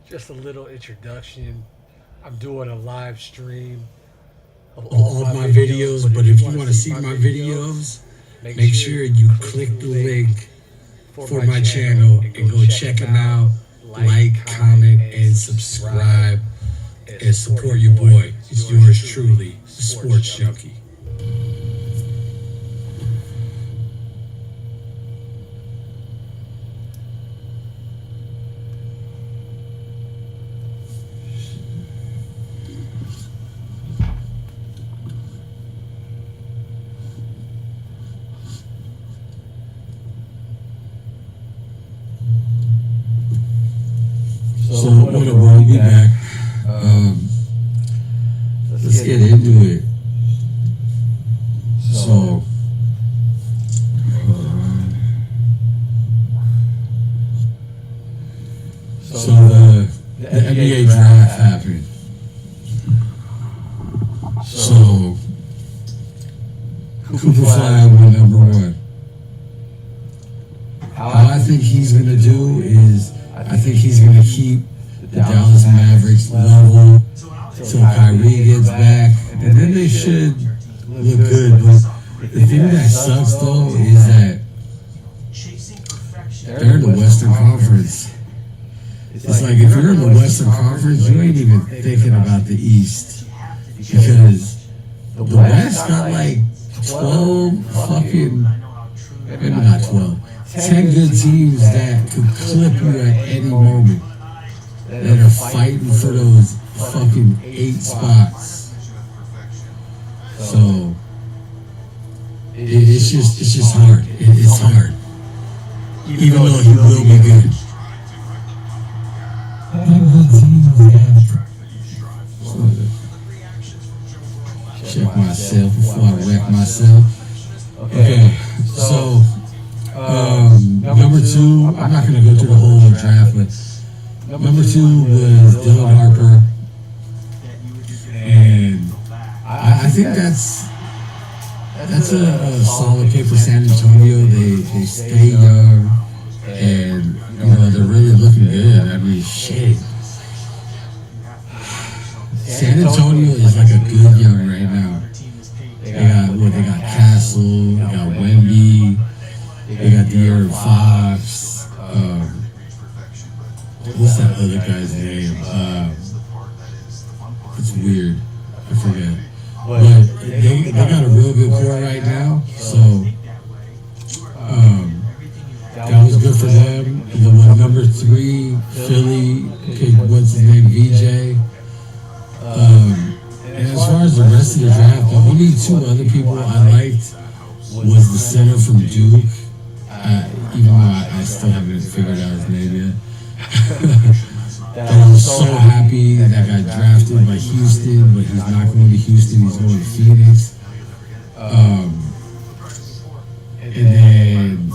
just a little introduction. I'm doing a live stream of all all my of my videos, videos. but But if you if you want to want to see see my my videos, videos, make make sure sure you you click click the the link link for for my my channel channel and and go go check check them them out. out. Like, Like, comment, comment, and and subscribe subscribe and and support support your your boy. boy. It's It's yours yours truly, truly, the Sports Sports Junkie. Junkie. So what up, bro? We back. Um, let's get into it. So, so the NBA draft happened. So Cooper Flag went number one. How I think he's gonna do is I think he's gonna keep the Dallas Mavericks level till Kyrie gets back, and then they should look good. But the thing that sucks though is that they're in the Western Conference. It's like if you're in the Western Conference, you ain't even thinking about the East because the West got like 12 fucking, maybe not 12, 10 good teams that could clip you at any moment that are fighting for those fucking 8 spots. So it's just hard. It's hard. Even though he will be good. Check myself before I wreck myself. Okay, so number two, I'm not gonna go through the whole draft, but number two was Dylan Harper, and I think that's a solid pick for San Antonio. They stay young, and they're really looking good. I mean, shit. San Antonio is like a good young right now. They got Castle, they got Wemby, they got De'Aaron Fox. What's that other guy's name? It's weird. I forget. But they got a real good core right now. So that was good for them. And then number three, Philly picked what's his name, VJ. And as far as the rest of the draft, the only two other people I liked was the center from Duke. Even though I still haven't figured out his name yet. But I was so happy that got drafted by Houston, but he's not going to Houston, he's going to Phoenix. And then,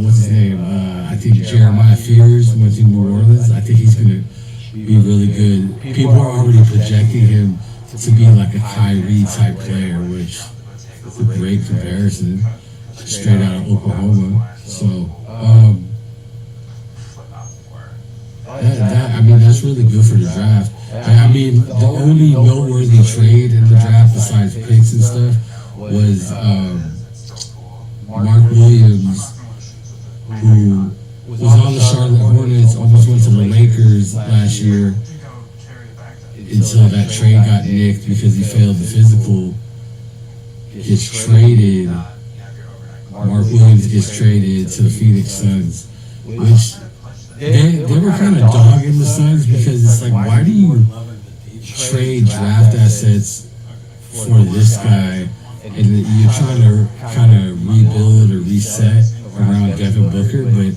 what's his name? I think Jeremiah Fears went to New Orleans. I think he's going to be really good. People are already projecting him to be like a Kyrie type player, which is a great comparison, straight out of Oklahoma. So, that's really good for the draft. I mean, the only noteworthy trade in the draft besides picks and stuff was Mark Williams, who was on the Charlotte Hornets, almost went to the Lakers last year until that trade got nicked because he failed the physical. Gets traded. Mark Williams gets traded to the Phoenix Suns, which they were kind of dogging the Suns because it's like, why do you trade draft assets for this guy and you're trying to kind of rebuild or reset around Devin Booker, but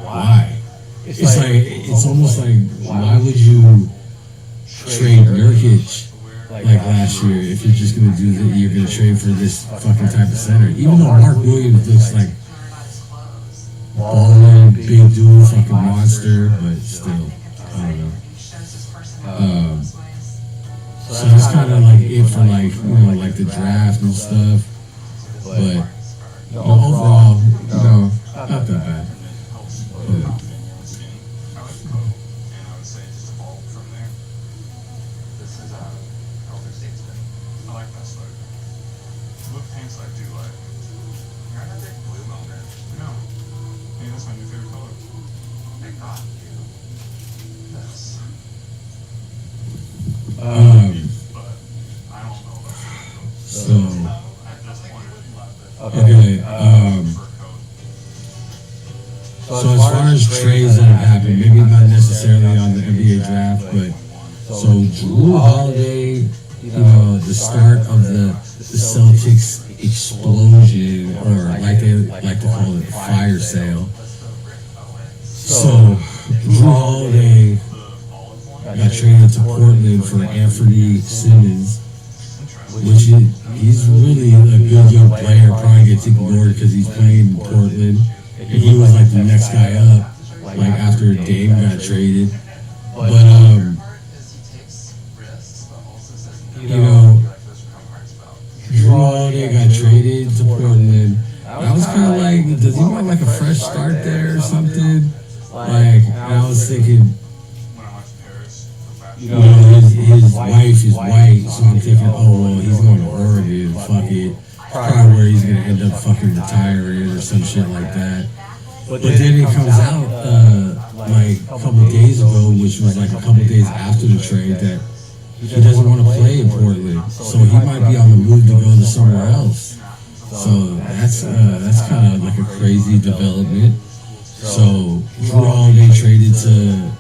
why? It's like, it's almost like, why would you trade Nurkic like last year if you're just gonna do that? You're gonna trade for this fucking type of center, even though Mark Williams looks like balling, big dude, fucking monster, but still, I don't know. So that's kind of like it for like the draft and stuff, but overall, not that bad. pants like? What pants I do like? You're not that blue moment. No. Hey, that's my new favorite color. They got you. Yes. But I don't know about that. So, At this point, okay. So as far as trades that have happened, maybe not necessarily on the NBA draft, but so Drew Holiday, the start of the Celtics explosion, or like they like to call it, fire sale. So Drew Holiday got traded to Portland for Anthony Simmons, which he's really a good young player. Probably gets ignored because he's playing in Portland. And he was like the next guy up, like after Dame got traded. But Drew Holiday got traded to Portland. I was kind of like, does he want like a fresh start there or something? Like, and I was thinking, his wife is white, so I'm thinking, oh well, he's going to Oregon. Fuck it. Probably where he's gonna end up fucking retiring or some shit like that. But then it comes out like a couple days ago, which was like a couple days after the trade, that he doesn't want to play in Portland, so he might be on the move to go to somewhere else. So that's kind of like a crazy development. So Drew Holiday traded to the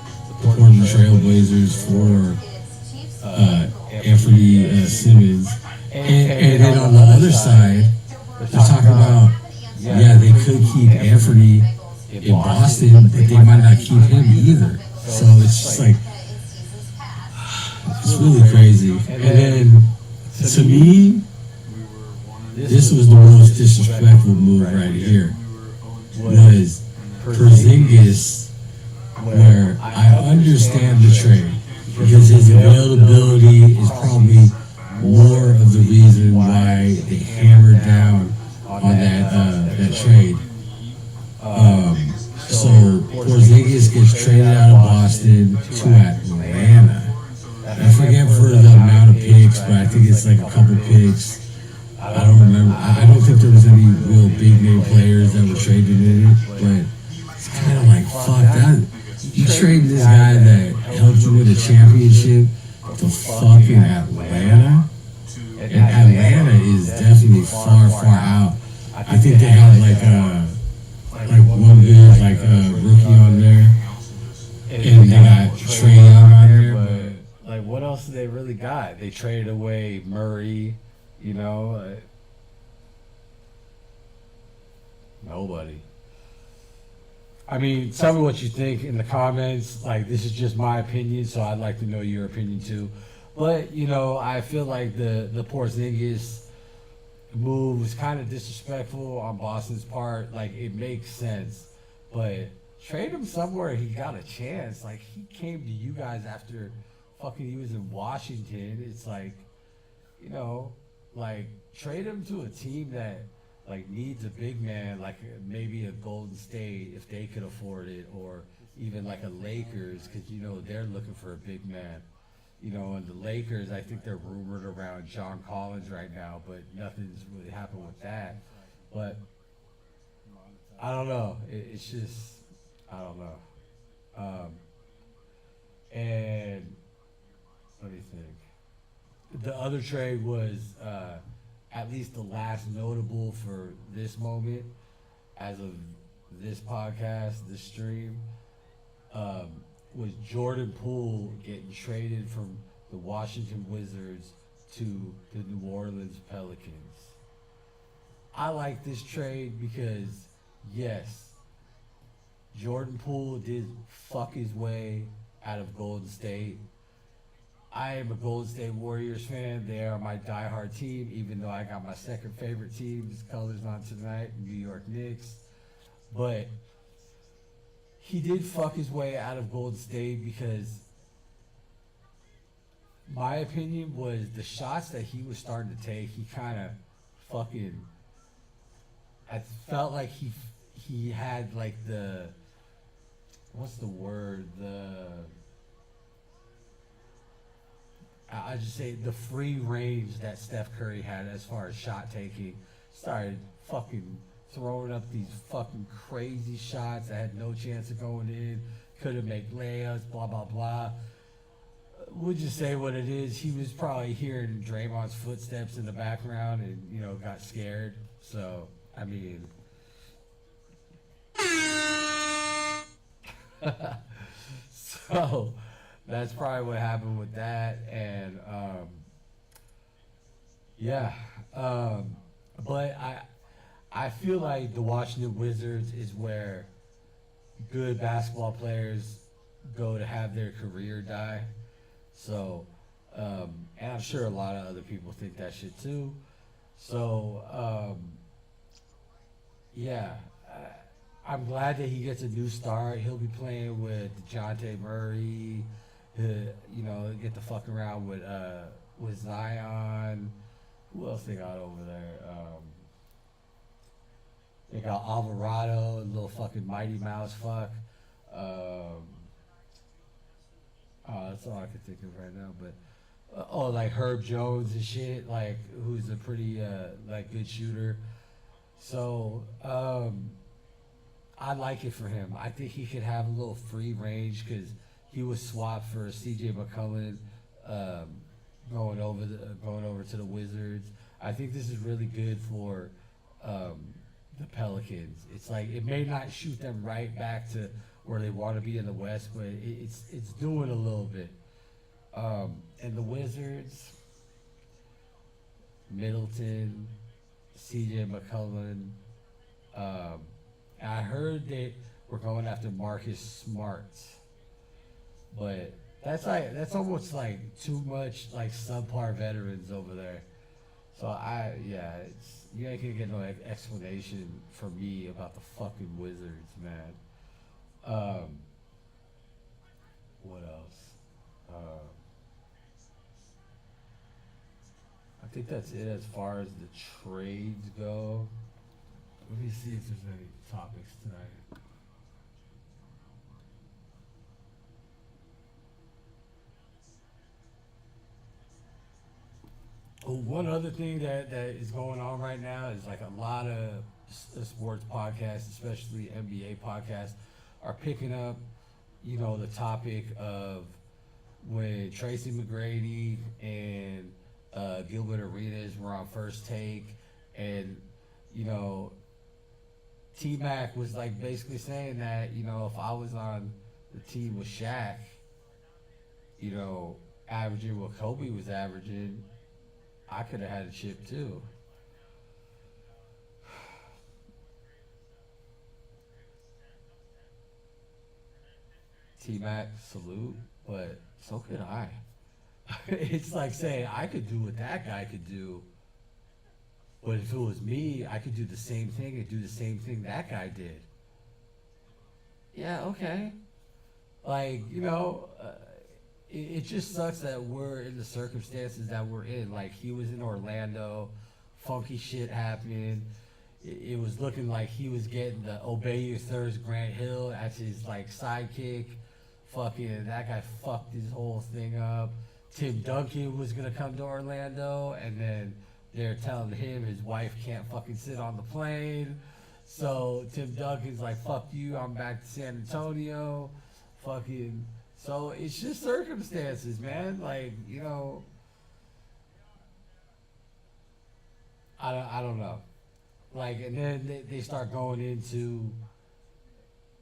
Portland Trailblazers for Anthony Simmons. And then on the other side, they're talking about, yeah, they could keep Anthony in Boston, but they might not keep him either. So it's just like, it's really crazy. And then, to me, this was the most disrespectful move right here, was Porzingis, where I understand the trade, because his availability is probably more of the reason why they hammered down on that trade. So Porzingis gets traded out of Boston to Atlanta. I forget for the amount of picks, but I think it's like a couple picks. I don't remember. I don't think there was any real big name players that were traded in it, but it's kind of like, fuck that. You trade this guy that helped you win a championship to fucking Atlanta? And Atlanta is definitely far, far out. I think they had like one good rookie on there, and they got Trae Young on there. But like, what else did they really got? They traded away Murray, nobody. I mean, tell me what you think in the comments. Like, this is just my opinion, so I'd like to know your opinion too. But, I feel like the Porzingis move was kind of disrespectful on Boston's part. Like, it makes sense. But trade him somewhere he got a chance. Like, he came to you guys after fucking he was in Washington. It's like, trade him to a team that, like, needs a big man, like maybe a Golden State if they could afford it, or even like a Lakers, because, they're looking for a big man. And the Lakers, I think they're rumored around John Collins right now, but nothing's really happened with that. But I don't know. It's just, I don't know. And let me think. The other trade was at least the last notable for this moment, as of this podcast, this stream. Was Jordan Poole getting traded from the Washington Wizards to the New Orleans Pelicans. I like this trade because, yes, Jordan Poole did fuck his way out of Golden State. I am a Golden State Warriors fan. They are my diehard team, even though I got my second favorite team's colors on tonight, New York Knicks. But he did fuck his way out of Golden State because my opinion was the shots that he was starting to take, he kind of fucking, I felt like he had like the, what's the word, I just say the free range that Steph Curry had as far as shot taking, started fucking throwing up these fucking crazy shots that had no chance of going in, couldn't make layups, blah, blah, blah. We'll just say what it is. He was probably hearing Draymond's footsteps in the background and, you know, got scared. So, I mean. So, that's probably what happened with that. And, yeah. But I feel like the Washington Wizards is where good basketball players go to have their career die. So, and I'm sure a lot of other people think that shit too. So, yeah, I'm glad that he gets a new start. He'll be playing with DeJounte Murray. You know, get to fuck around with Zion. Who else they got over there? They got Alvarado, a little fucking Mighty Mouse fuck. That's all I can think of right now. But like Herb Jones and shit, like who's a pretty like good shooter. So I like it for him. I think he could have a little free range because he was swapped for C.J. McCollum going over to the Wizards. I think this is really good for the Pelicans. It's like it may not shoot them right back to where they want to be in the West, but it's doing a little bit. And the Wizards, Middleton, C.J. McCollum. I heard they were going after Marcus Smart, but that's almost like too much like subpar veterans over there. So you ain't gonna get no explanation from me about the fucking Wizards, man. What else? I think that's it as far as the trades go. Let me see if there's any topics tonight. Oh, one other thing that is going on right now is like a lot of sports podcasts, especially NBA podcasts, are picking up, you know, the topic of when Tracy McGrady and Gilbert Arenas were on First Take, and you know, T-Mac was like basically saying that, you know, if I was on the team with Shaq, you know, averaging what Kobe was averaging, I could have had a chip too. T-Mac, salute, but so could I. It's like saying I could do what that guy could do, but if it was me, I could do the same thing and do the same thing that guy did. Yeah, okay. Like, you know, it just sucks that we're in the circumstances that we're in. Like, he was in Orlando, funky shit happened. It was looking like he was getting the Obey Your Thirst Grant Hill as his, like, sidekick. Fucking, that guy fucked his whole thing up. Tim Duncan was going to come to Orlando, and then they're telling him his wife can't fucking sit on the plane. So Tim Duncan's like, fuck you, I'm back to San Antonio. Fucking, so it's just circumstances, man. Like, you know, I don't know. Like, and then they start going into,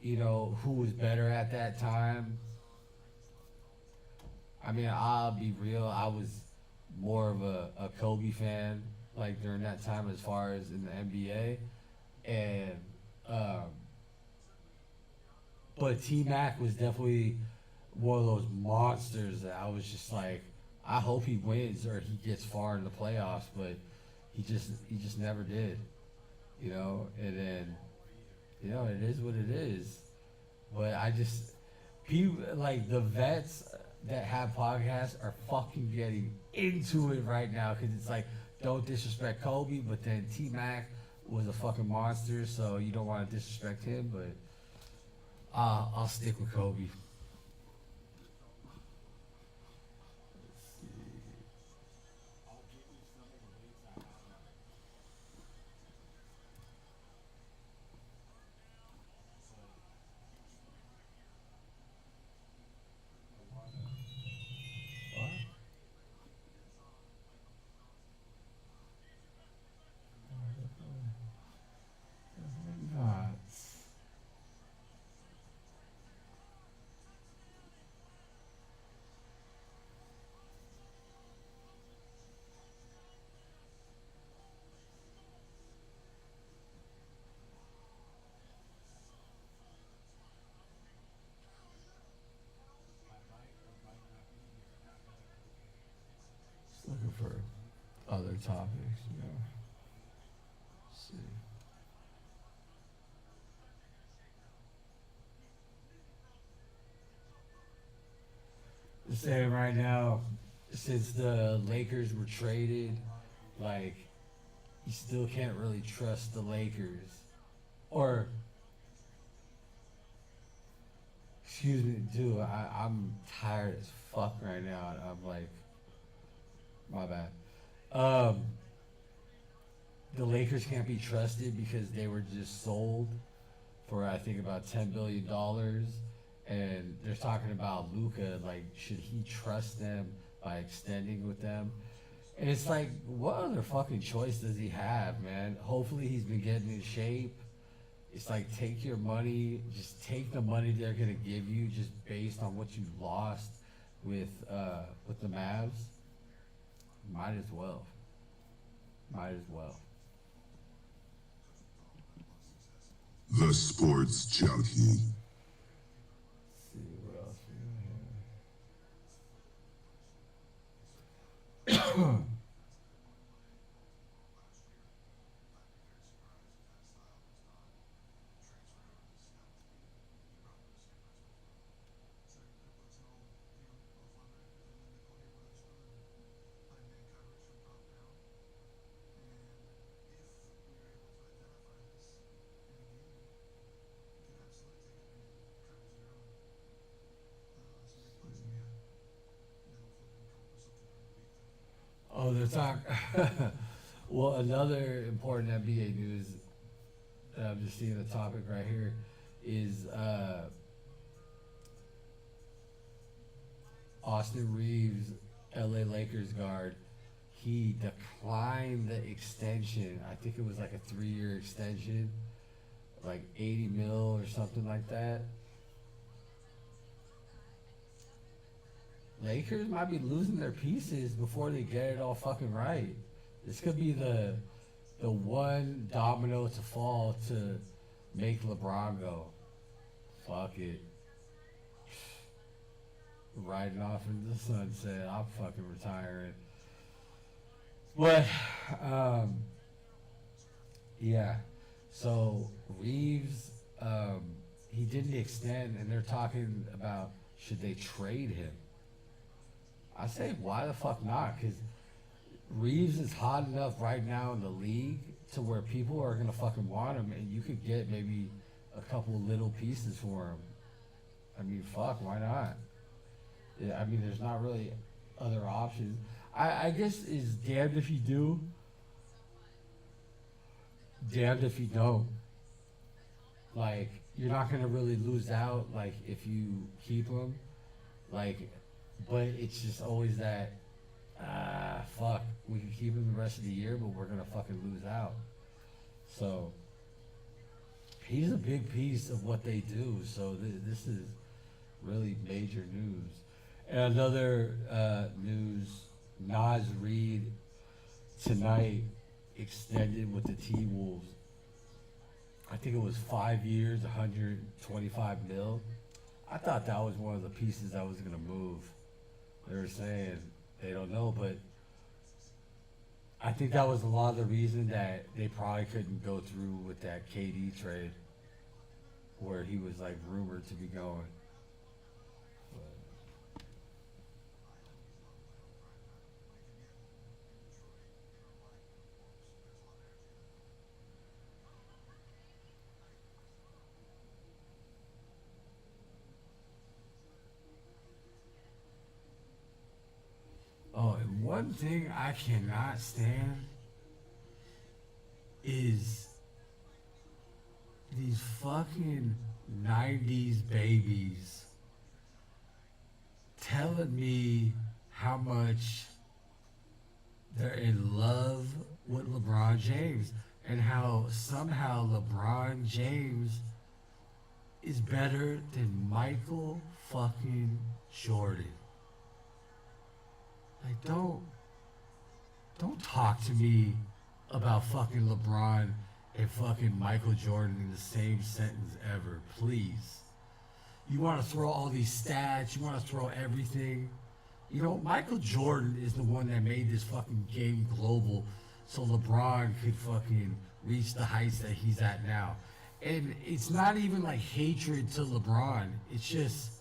you know, who was better at that time. I mean, I'll be real, I was more of a Kobe fan, like during that time as far as in the NBA. And but T-Mac was definitely one of those monsters that I was just like, I hope he wins or he gets far in the playoffs, but he just never did. You know, and then, you know, it is what it is. But I just, people, like the vets that have podcasts are fucking getting into it right now because it's like, don't disrespect Kobe, but then T-Mac was a fucking monster, so you don't want to disrespect him, but I'll stick with Kobe. Let's see. topics, you know. Let's see. They're saying right now, since the Lakers were traded, like, you still can't really trust the Lakers. Or, excuse me, dude, I'm tired as fuck right now. I'm like, my bad. The Lakers can't be trusted because they were just sold for, I think, about $10 billion. And they're talking about Luka, like, should he trust them by extending with them? And it's like, what other fucking choice does he have, man? Hopefully he's been getting in shape. It's like, take your money, just take the money they're gonna give you just based on what you lost with the Mavs. Might as well. Might as well. The Sports Junkie. Let's see what else we got here. Oh, they're talking. Well, another important NBA news that I'm just seeing the topic right here is Austin Reeves, LA Lakers guard. He declined the extension. I think it was like a 3-year extension, like 80 mil or something like that. Lakers might be losing their pieces before they get it all fucking right. This could be the one domino to fall to make LeBron go, fuck it. Riding off into the sunset, I'm fucking retiring. But, yeah. So Reeves, he didn't extend, and they're talking about should they trade him. I say, why the fuck not? Because Reeves is hot enough right now in the league to where people are gonna fucking want him, and you could get maybe a couple little pieces for him. I mean, fuck, why not? Yeah, I mean, there's not really other options. I guess it's damned if you do, damned if you don't. Like, you're not gonna really lose out, like, if you keep him. Like, but it's just always that, fuck, we can keep him the rest of the year, but we're gonna fucking lose out. So, he's a big piece of what they do, so this is really major news. And another news, Nas Reed tonight extended with the T-Wolves. I think it was 5 years, 125 mil. I thought that was one of the pieces that was gonna move. They were saying they don't know, but I think that was a lot of the reason that they probably couldn't go through with that KD trade, where he was like rumored to be going. Oh, and one thing I cannot stand is these fucking 90s babies telling me how much they're in love with LeBron James and how somehow LeBron James is better than Michael fucking Jordan. Like, don't talk to me about fucking LeBron and fucking Michael Jordan in the same sentence ever, please. You want to throw all these stats, you want to throw everything. You know, Michael Jordan is the one that made this fucking game global so LeBron could fucking reach the heights that he's at now. And it's not even like hatred to LeBron. It's just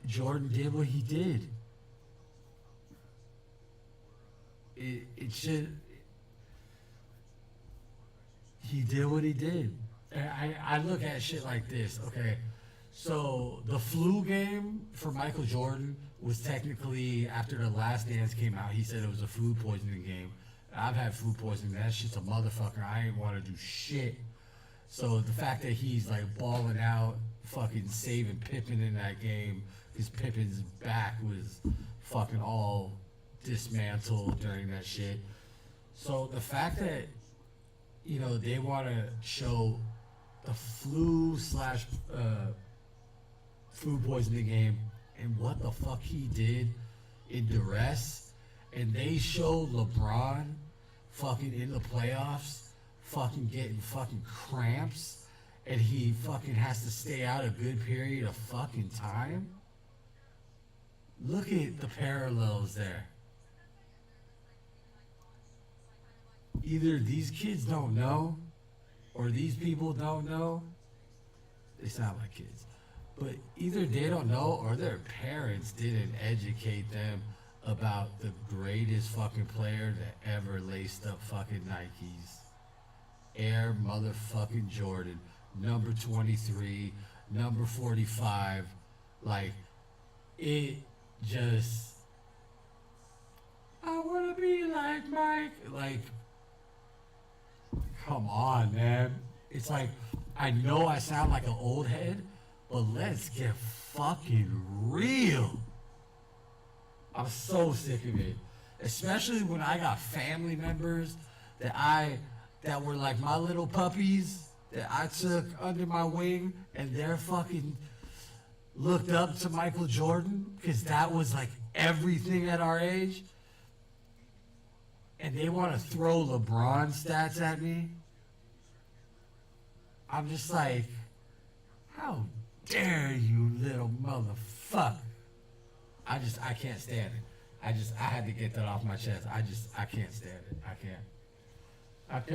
Jordan did what he did. It should. He did what he did. And I look at shit like this. Okay, so the flu game for Michael Jordan was technically after the Last Dance came out. He said it was a food poisoning game. I've had food poisoning. That shit's a motherfucker. I ain't want to do shit. So the fact that he's like balling out, fucking saving Pippen in that game, because Pippen's back was fucking all dismantled during that shit. So the fact that, you know, they want to show the flu slash food poisoning game and what the fuck he did in duress, and they show LeBron fucking in the playoffs fucking getting fucking cramps, and he fucking has to stay out a good period of fucking time. Look at the parallels there. Either these kids don't know, or these people don't know. They sound like kids. But either they don't know, or their parents didn't educate them about the greatest fucking player that ever laced up fucking Nikes. Air motherfucking Jordan. Number 23, number 45. Like, it just... I wanna be like Mike. Like, come on, man. It's like, I know I sound like an old head, but let's get fucking real. I'm so sick of it. Especially when I got family members that were like my little puppies that I took under my wing, and they're fucking looked up to Michael Jordan because that was like everything at our age. And they want to throw LeBron stats at me. I'm just like, how dare you, little motherfucker. I can't stand it. I had to get that off my chest. I can't stand it. I can't. Let's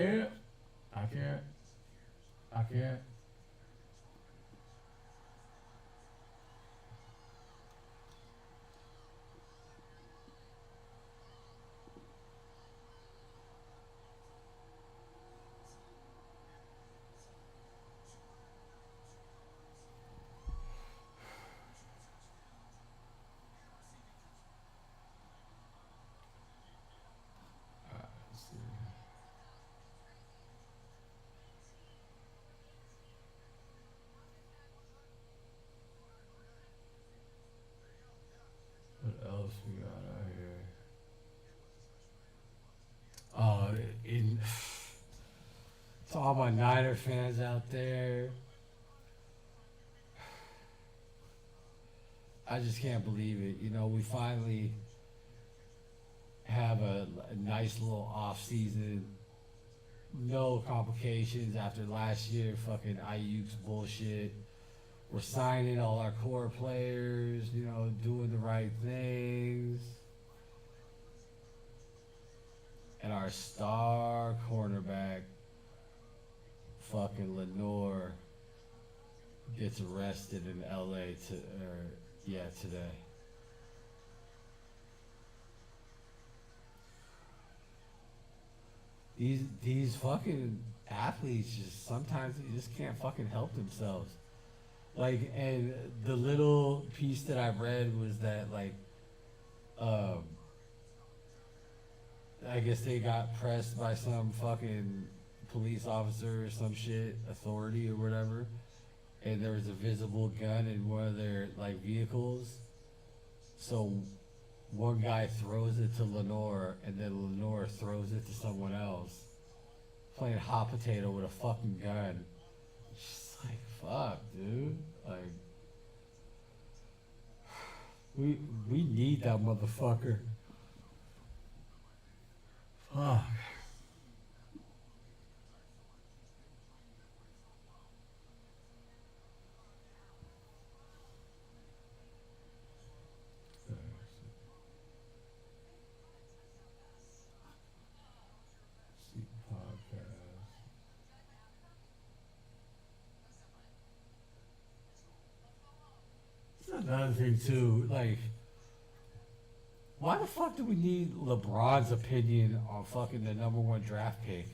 see. What else we got out here? To all my Niner fans out there, I just can't believe it. You know, we finally have a nice little off season. No complications after last year. Fucking Ayuk's bullshit. We're signing all our core players, you know, doing the right things. And our star cornerback, fucking Lenore, gets arrested in LA today. These fucking athletes sometimes they just can't fucking help themselves. Like, and the little piece that I read was that, like, I guess they got pressed by some fucking police officer or some shit, authority or whatever, and there was a visible gun in one of their, like, vehicles. So one guy throws it to Lenore, and then Lenore throws it to someone else, playing hot potato with a fucking gun. Just like, fuck, dude. Like, we need that motherfucker. Fuck. another thing too, like, why the fuck do we need LeBron's opinion on fucking the number one draft pick?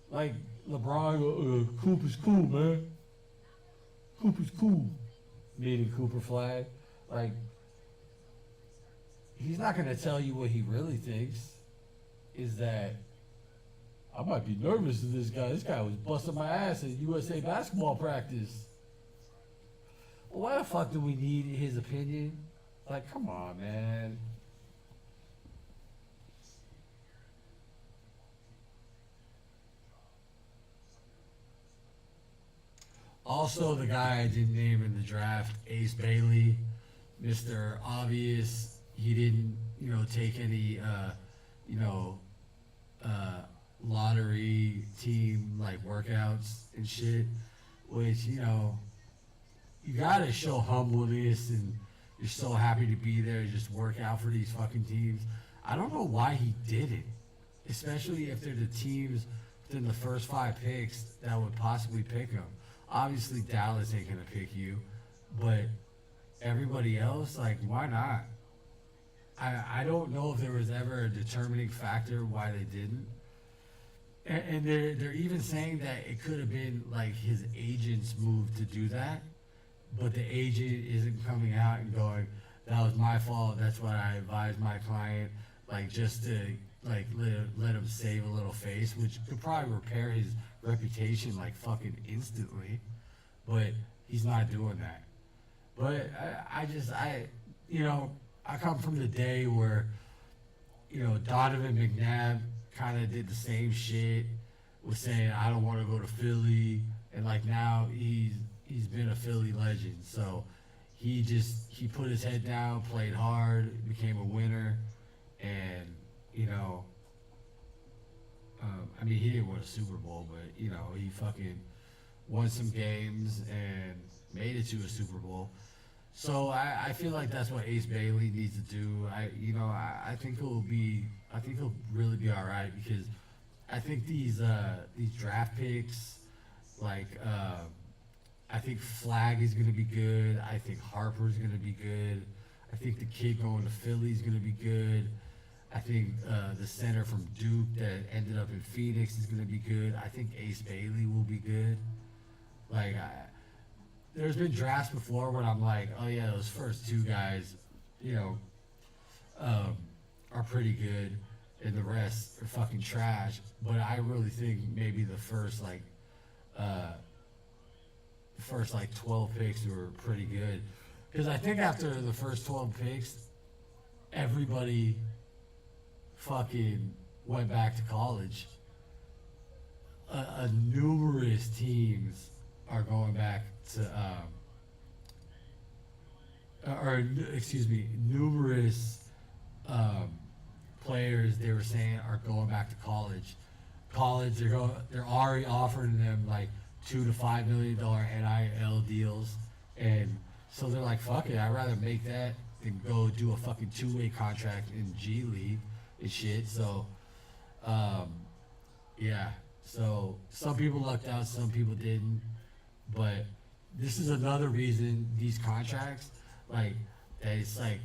Like, LeBron, Cooper's cool, man. Cooper's cool. Meaning Cooper Flag. Like, he's not going to tell you what he really thinks. Is that, I might be nervous of this guy. This guy was busting my ass at USA basketball practice. Well, why the fuck do we need his opinion? Like, come on, man. Also, the guy I didn't name in the draft, Ace Bailey, Mr. Obvious. He didn't, take any, lottery team like workouts and shit. Which, you gotta show humbleness and you're so happy to be there. Just work out for these fucking teams. I don't know why he did it, especially if they're the teams within the first 5 picks that would possibly pick him. Obviously, Dallas ain't gonna pick you, but everybody else, like, why not? I don't know if there was ever a determining factor why they didn't. And they're even saying that it could have been like his agent's move to do that, but the agent isn't coming out and going, "That was my fault. That's what I advised my client," like just to like let him save a little face, which could probably repair his reputation like fucking instantly. But he's not doing that. But I come from the day where, Donovan McNabb kind of did the same shit, was saying, I don't want to go to Philly. And like now he's been a Philly legend. So he put his head down, played hard, became a winner. And, he didn't win a Super Bowl, but, he fucking won some games and made it to a Super Bowl. So I feel like that's what Ace Bailey needs to do. I think he'll really be all right, because I think these draft picks, like I think Flag is gonna be good. I think Harper's gonna be good. I think the kid going to Philly is gonna be good. I think the center from Duke that ended up in Phoenix is gonna be good. I think Ace Bailey will be good. Like, there's been drafts before when I'm like, oh yeah, those first 2 guys, are pretty good, and the rest are fucking trash. But I really think maybe the first 12 picks were pretty good, because I think after the first 12 picks, everybody fucking went back to college. Numerous teams are going back to, numerous players, they were saying, are going back to college. They're already offering them like $2 to $5 million NIL deals, and so they're like, fuck it, I'd rather make that than go do a fucking 2-way contract in G League and shit. So, yeah. So some people lucked out, some people didn't. But this is another reason these contracts, like, that it's like,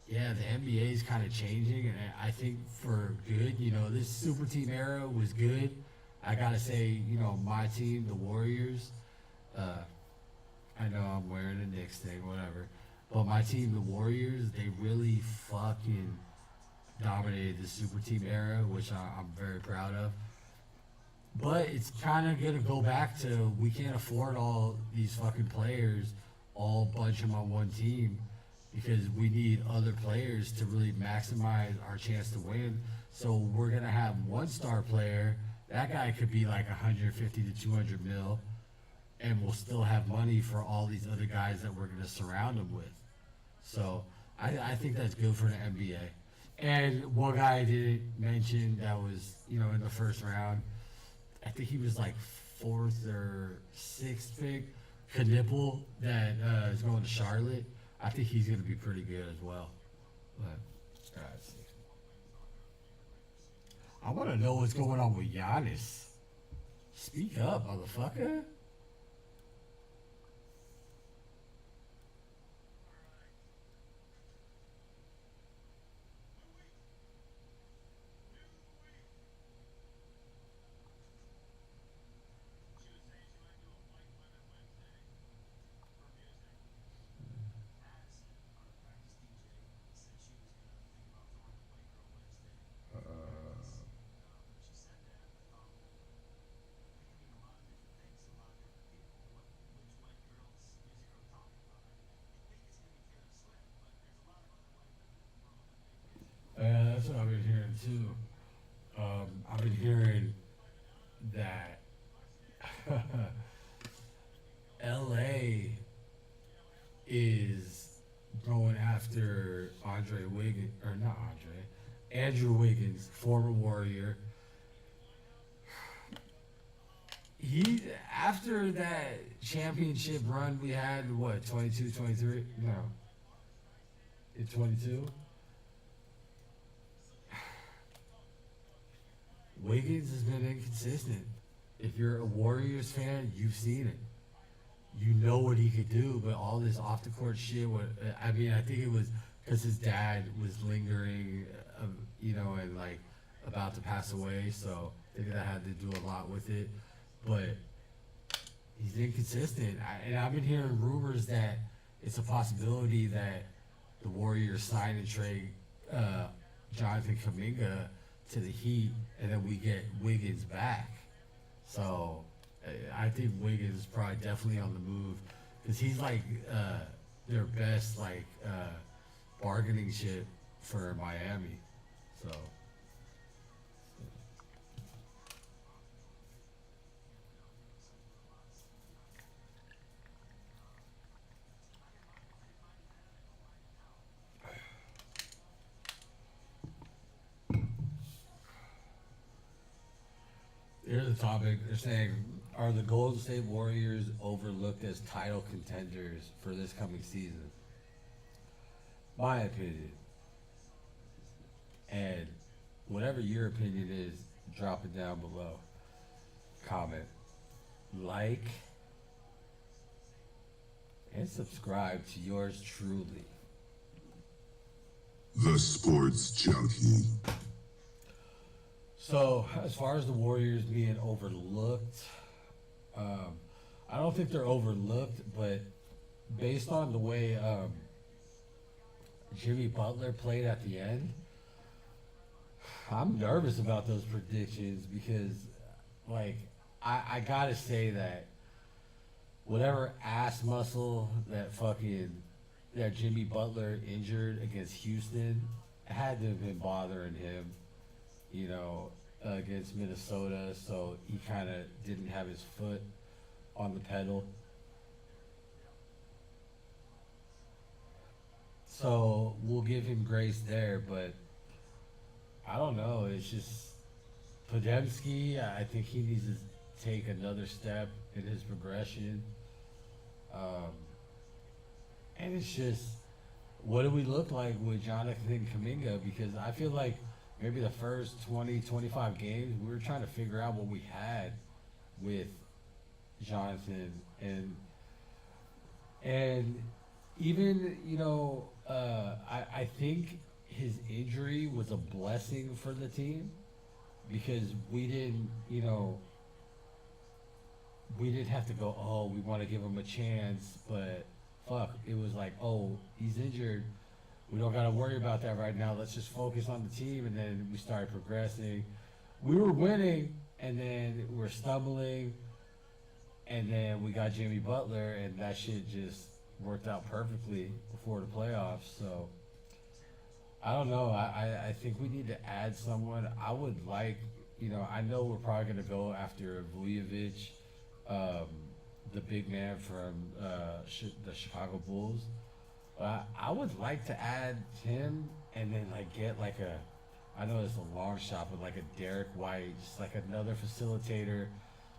yeah, the NBA is kind of changing, and I think for good. This super team era was good. I gotta say, my team, the Warriors, I know I'm wearing a Knicks thing, whatever, but my team, the Warriors, they really fucking dominated the super team era, which I'm very proud of. But it's kind of going to go back to, we can't afford all these fucking players, all bunch them on one team, because we need other players to really maximize our chance to win. So we're going to have one star player. That guy could be like 150 to 200 mil, and we'll still have money for all these other guys that we're going to surround him with. So I think that's good for the NBA. And one guy I didn't mention that was, in the first round, I think he was like 4th or 6th pick, Knipple, that is going to Charlotte. I think he's going to be pretty good as well. But, let's see. I want to know what's going on with Giannis. Speak up, motherfucker. Andrew Wiggins, former Warrior. He, after that championship run we had, what, 22, 23? No. In 22? Wiggins has been inconsistent. If you're a Warriors fan, you've seen it. You know what he could do, but all this off the court shit. I think it was because his dad was lingering, and like about to pass away, so I think that had to do a lot with it. But he's inconsistent, and I've been hearing rumors that it's a possibility that the Warriors sign and trade Jonathan Kuminga to the Heat, and then we get Wiggins back. So I think Wiggins is probably definitely on the move because he's like their best bargaining chip for Miami. So. Here's the topic. They're saying, are the Golden State Warriors overlooked as title contenders for this coming season? My opinion. And whatever your opinion is, drop it down below. Comment. Like. And subscribe to yours truly. The Sports Junkie. So, as far as the Warriors being overlooked, I don't think they're overlooked, but based on the way Jimmy Butler played at the end, I'm nervous about those predictions because, I gotta say that whatever ass muscle that Jimmy Butler injured against Houston had to have been bothering him. Against Minnesota, so he kind of didn't have his foot on the pedal. So we'll give him grace there, but I don't know. It's just Podemski. I think he needs to take another step in his progression. And it's just, what do we look like with Jonathan Kuminga? Because I feel like maybe the first 20, 25 games, we were trying to figure out what we had with Jonathan. And even, I think his injury was a blessing for the team because we didn't have to go, oh, we want to give him a chance, but fuck, it was like, oh, he's injured. We don't got to worry about that right now. Let's just focus on the team, and then we started progressing. We were winning, and then we're stumbling, and then we got Jimmy Butler, and that shit just worked out perfectly before the playoffs. So, I don't know. I think we need to add someone. I would like, I know we're probably going to go after Vujovic, the big man from the Chicago Bulls. I would like to add him and then get I know it's a long shot, but a Derek White, just another facilitator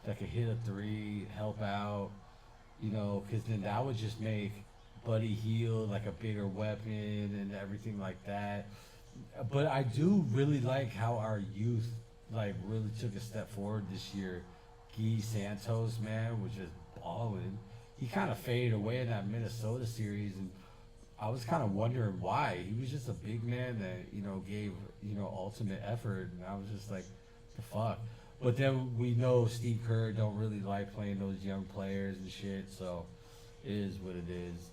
that could hit a three, help out, because then that would just make Buddy Hield a bigger weapon and everything like that. But I do really like how our youth really took a step forward this year. Guy Santos, man, was just balling. He kind of faded away in that Minnesota series, and I was kind of wondering why. He was just a big man that, gave, ultimate effort, and I was just like, the fuck. But then we know Steve Kerr don't really like playing those young players and shit, so it is what it is.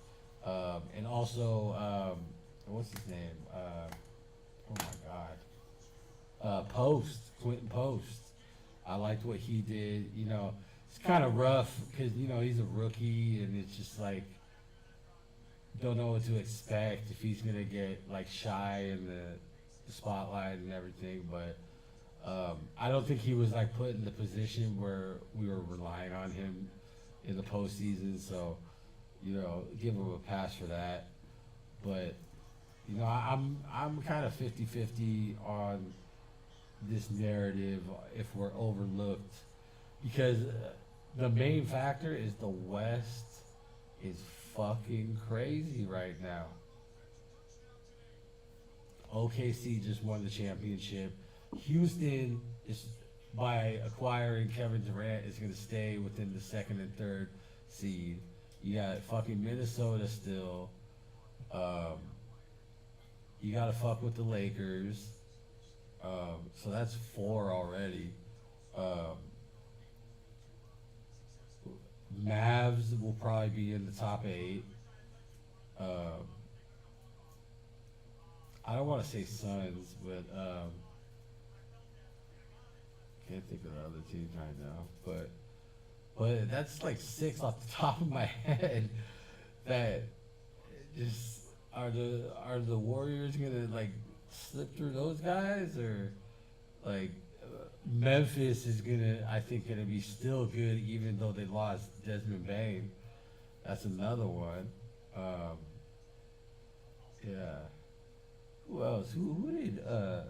And also, what's his name? Oh my God. Quentin Post. I liked what he did. It's kind of rough because, he's a rookie, and it's just don't know what to expect if he's gonna get shy in the spotlight and everything, but I don't think he was put in the position where we were relying on him in the postseason, so give him a pass for that. But You know, I'm kind of 50-50 on this narrative if we're overlooked because the main factor is the West is fucking crazy right now. OKC just won the championship. Houston is by acquiring Kevin Durant is going to stay within the second and third seed. You got fucking Minnesota still. You got to fuck with the Lakers. So that's 4 already. Mavs will probably be in the top 8. I don't want to say Suns, but can't think of the other teams right now. But that's like 6 off the top of my head. That just are the Warriors gonna like slip through those guys or like Memphis is I think gonna be still good even though they lost Desmond Bain. That's another one. Yeah. Who else? Who did I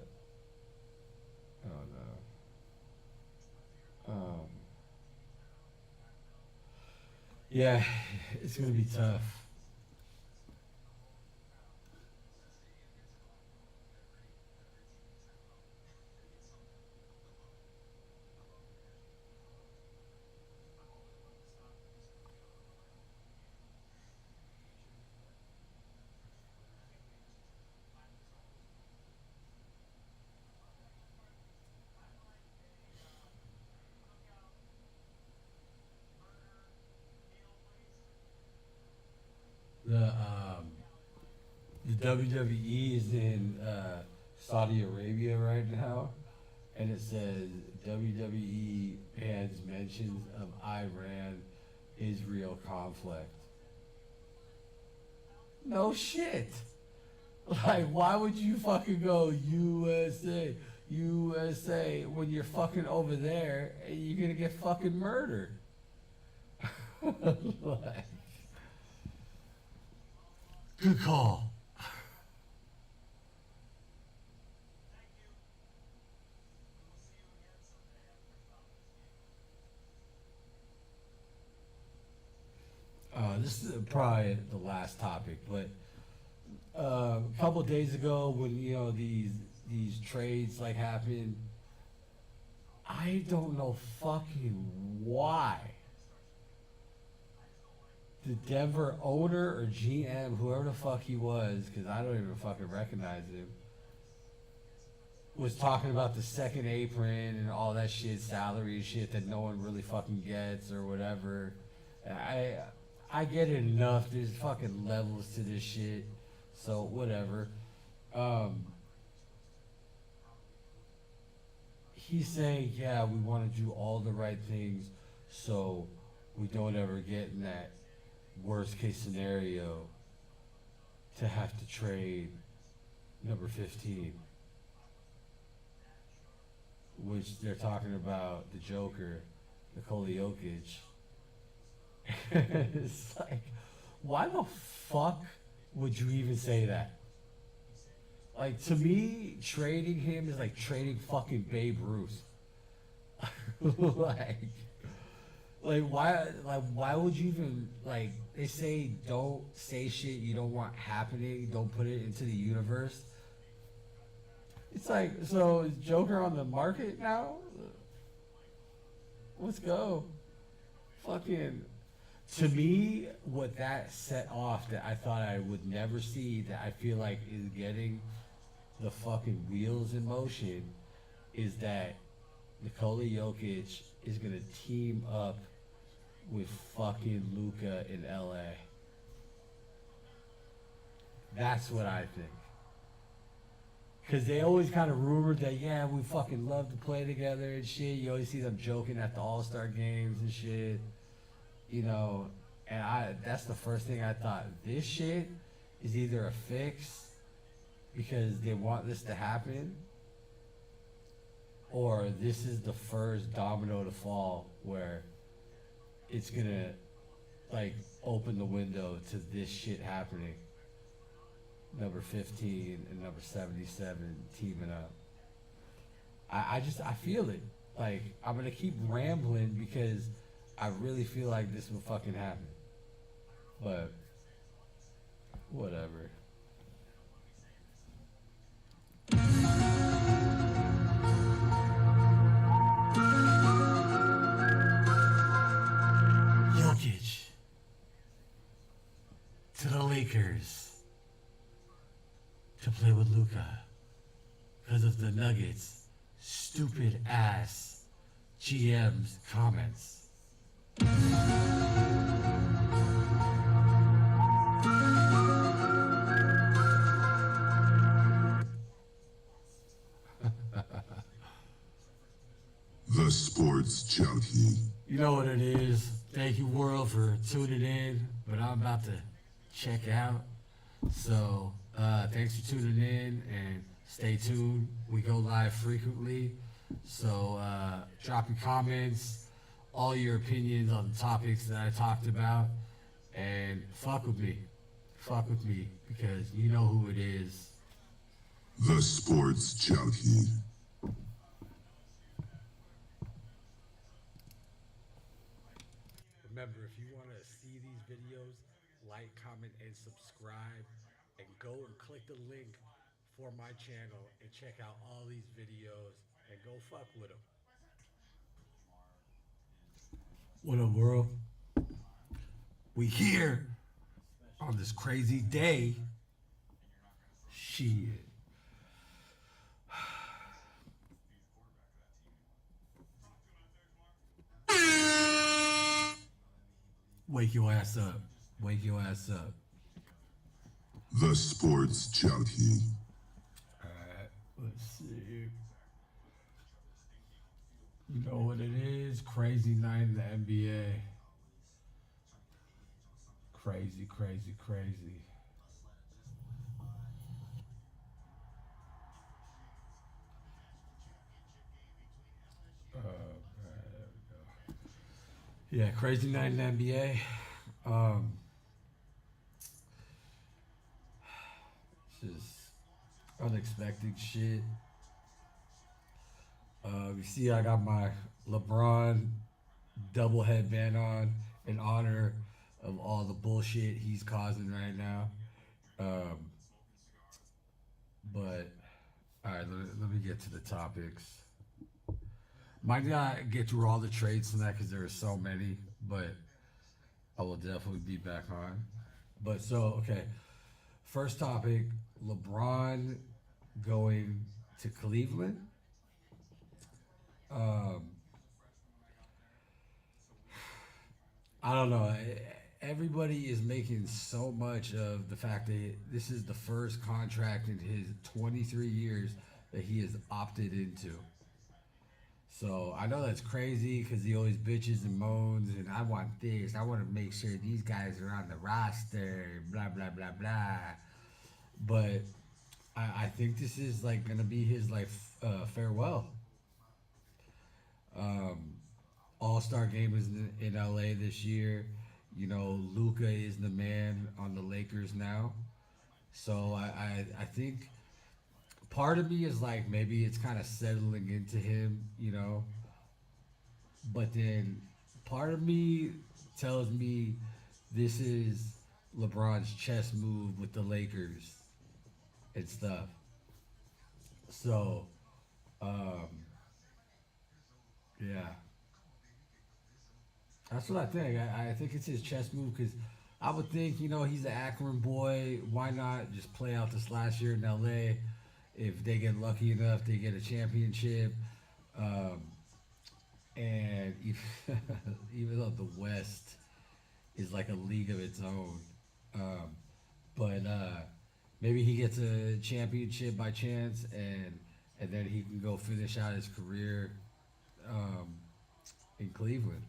don't know. Yeah, it's gonna be tough. The WWE is in Saudi Arabia right now, and it says WWE bans mentions of Iran-Israel conflict. No shit. Like, why would you fucking go USA when you're fucking over there and you're gonna get fucking murdered? Like, good call. This is probably the last topic, but a couple days ago when these trades like happened, I don't know fucking why the Denver owner or GM, whoever the fuck he was, because I don't even fucking recognize him, was talking about the second apron and all that shit, salary shit that no one really fucking gets or whatever. I get it enough. There's fucking levels to this shit, so whatever. He's saying, yeah, we want to do all the right things so we don't ever get in that worst case scenario to have to trade number 15, which they're talking about the Joker, Nikola Jokic. It's like, why the fuck would you even say that? Like, to me, trading him is like trading fucking Babe Ruth. Why would you even, like, they say don't say shit you don't want happening, don't put it into the universe. It's like, so is Joker on the market now? Let's go. Fucking, to me, what that set off that I thought I would never see, that I feel like is getting the fucking wheels in motion, is that Nikola Jokic is gonna team up with fucking Luka in LA. That's what I think. Cause they always kind of rumored that, yeah, we fucking love to play together and shit. You always see them joking at the All-Star games and shit, you know. And that's the first thing I thought. This shit is either a fix because they want this to happen, or this is the first domino to fall where it's gonna like open the window to this shit happening. number 15 and number 77 teaming up. I feel it. Like, I'm gonna keep rambling because I really feel like this will fucking happen. But whatever. Jokic to the Lakers to play with Luka because of the Nuggets stupid ass GM's comments. The Sports Junkie. You know what it is. Thank you, world, for tuning in. But I'm about to check out. So thanks for tuning in and stay tuned. We go live frequently. So drop your comments, all your opinions on the topics that I talked about, and fuck with me. Fuck with me because you know who it is. The Sports Junkie. Remember, if you want to see these videos, like, comment, and subscribe, and go and click the link for my channel and check out all these videos and go fuck with them. What up, world? We here on this crazy day. Shit. Wake your ass up. Wake your ass up. The Sports Junkie. Alright, let's see. You know what it is? Crazy night in the NBA. Crazy, crazy, crazy. There we go. Yeah, crazy night in the NBA. Just unexpected shit. You see, I got my LeBron double headband on in honor of all the bullshit he's causing right now. But all right, let me get to the topics. Might not get through all the trades tonight because there are so many, but I will definitely be back on. But so, okay. First topic, LeBron going to Cleveland. I don't know. Everybody is making so much of the fact that this is the first contract in his 23 years that he has opted into. So I know that's crazy because he always bitches and moans and I want this. I want to make sure these guys are on the roster, blah, blah, blah, blah. But I think this is like going to be his like farewell. All-Star game is in LA this year. You know, Luka is the man on the Lakers now. So I think part of me is like maybe it's kind of settling into him, you know. But then part of me tells me this is LeBron's chess move with the Lakers and stuff. So, yeah. That's what I think. I think it's his chess move because I would think, you know, he's an Akron boy. Why not just play out this last year in LA? If they get lucky enough, they get a championship. And even though the West is like a league of its own, but maybe he gets a championship by chance, and then he can go finish out his career in Cleveland.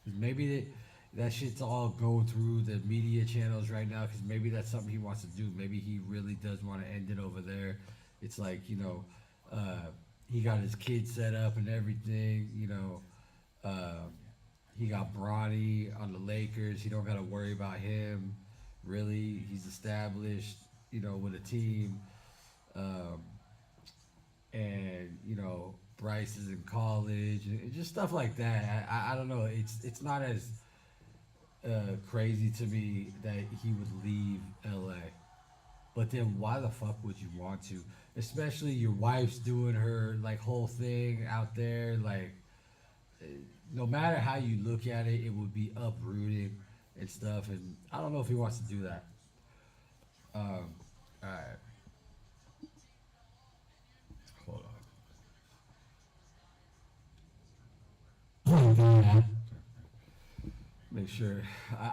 Maybe that shit's all going through the media channels right now because maybe that's something he wants to do. Maybe he really does want to end it over there. It's like, you know, he got his kids set up and everything, you know. He got Bronny on the Lakers. He don't got to worry about him. Really, he's established. with a team, um, and Bryce is in college, and just stuff like that. I don't know. It's not as crazy to me that he would leave LA. But then why the fuck would you want to? Especially your wife's doing her like whole thing out there. Like no matter how you look at it, it would be uprooting and stuff. And I don't know if he wants to do that. All right, hold Oh, God. on. Make sure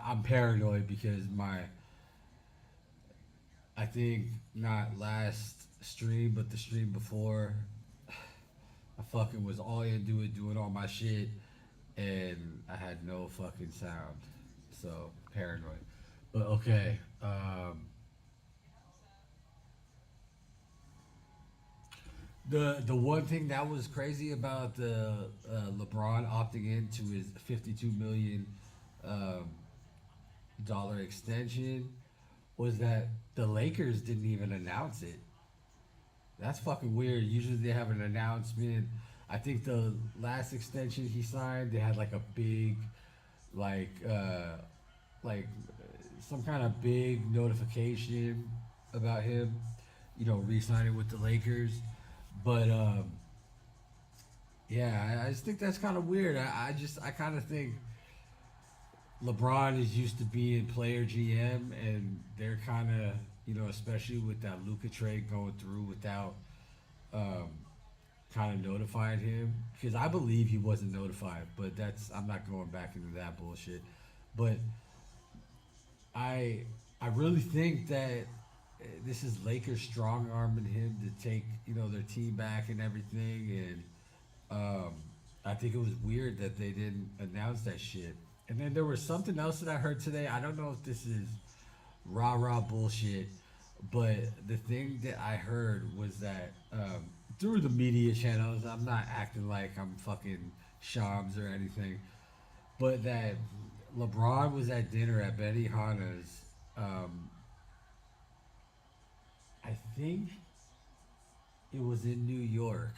I'm paranoid because I think not last stream, but the stream before, I fucking was all into it, doing all my shit, and I had no fucking sound. So paranoid. But okay. The one thing that was crazy about the LeBron opting into his $52 million um, dollar extension was that the Lakers didn't even announce it. That's fucking weird. Usually they have an announcement. I think the last extension he signed, they had like a big, like, like some kind of big notification about him, re-signing with the Lakers. But yeah, I just think that's kind of weird. I kind of think LeBron is used to being player GM, and they're kind of, especially with that Luka trade going through without um, kind of notifying him, because I believe he wasn't notified, but I'm not going back into that bullshit. But I I really think that this is Lakers strong arming him to take their team back and everything, and I think it was weird that they didn't announce that shit. And then there was something else that I heard today. I don't know if this is rah bullshit, but the thing that I heard was that through the media channels, I'm not acting like I'm fucking Shams or anything, but that LeBron was at dinner at Benny Hanna's. Um, I think it was in New York.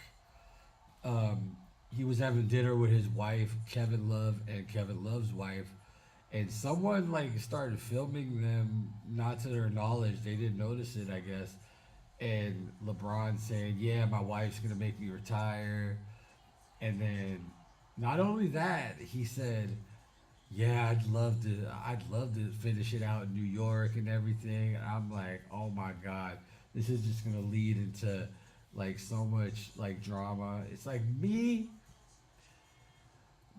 Um, he was having dinner with his wife, Kevin Love, and Kevin Love's wife, and someone like started filming them, not to their knowledge. They didn't notice it, I guess. And LeBron saying, "Yeah, my wife's gonna make me retire," and then not only that, he said, "Yeah, I'd love to finish it out in New York and everything." And I'm like, "Oh my God, this is just gonna lead into like so much like drama." It's like me,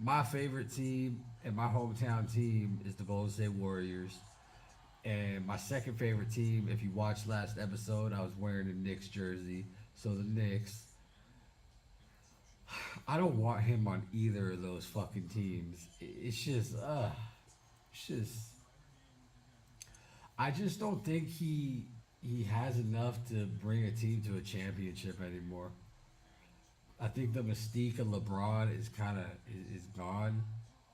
my favorite team and my hometown team is the Golden State Warriors. And my second favorite team, if you watched last episode, I was wearing a Knicks jersey. So the Knicks, I don't want him on either of those fucking teams. It's just, it's just, I just don't think he has enough to bring a team to a championship anymore. I think the mystique of LeBron is kind of is gone.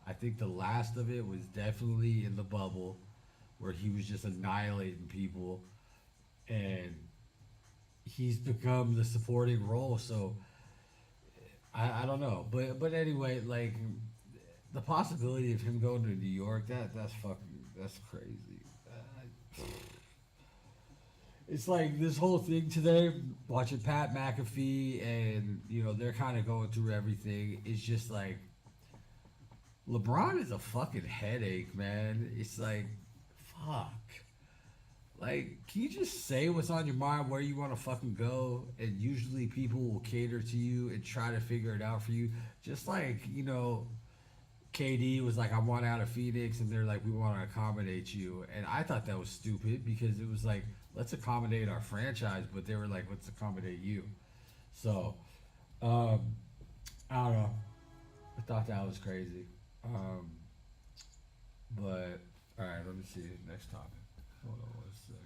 I think the last of it was definitely in the bubble, where he was just annihilating people, and he's become the supporting role. So I don't know, but anyway, like the possibility of him going to New York, that's crazy. It's like this whole thing today, watching Pat McAfee, and they're kind of going through everything. It's just like LeBron is a fucking headache, man. It's like, fuck. Like, can you just say what's on your mind, where you want to fucking go, and usually people will cater to you and try to figure it out for you. Just like KD was like, I want out of Phoenix, and they're like, we want to accommodate you. And I thought that was stupid because it was like, let's accommodate our franchise, but they were like, let's accommodate you. So, um, I don't know. I thought that was crazy. But, alright, let me see. Next topic. Hold on one second.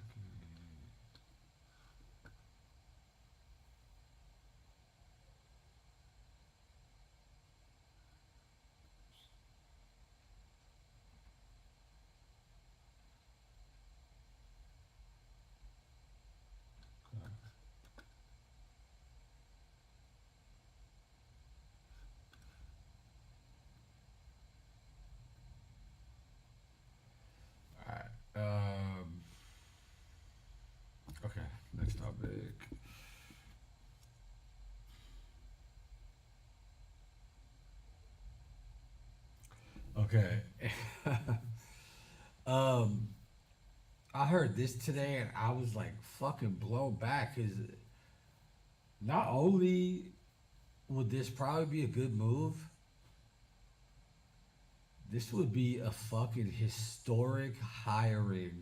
Okay. um, I heard this today and I was like fucking blown back because not only would this probably be a good move, this would be a fucking historic hiring.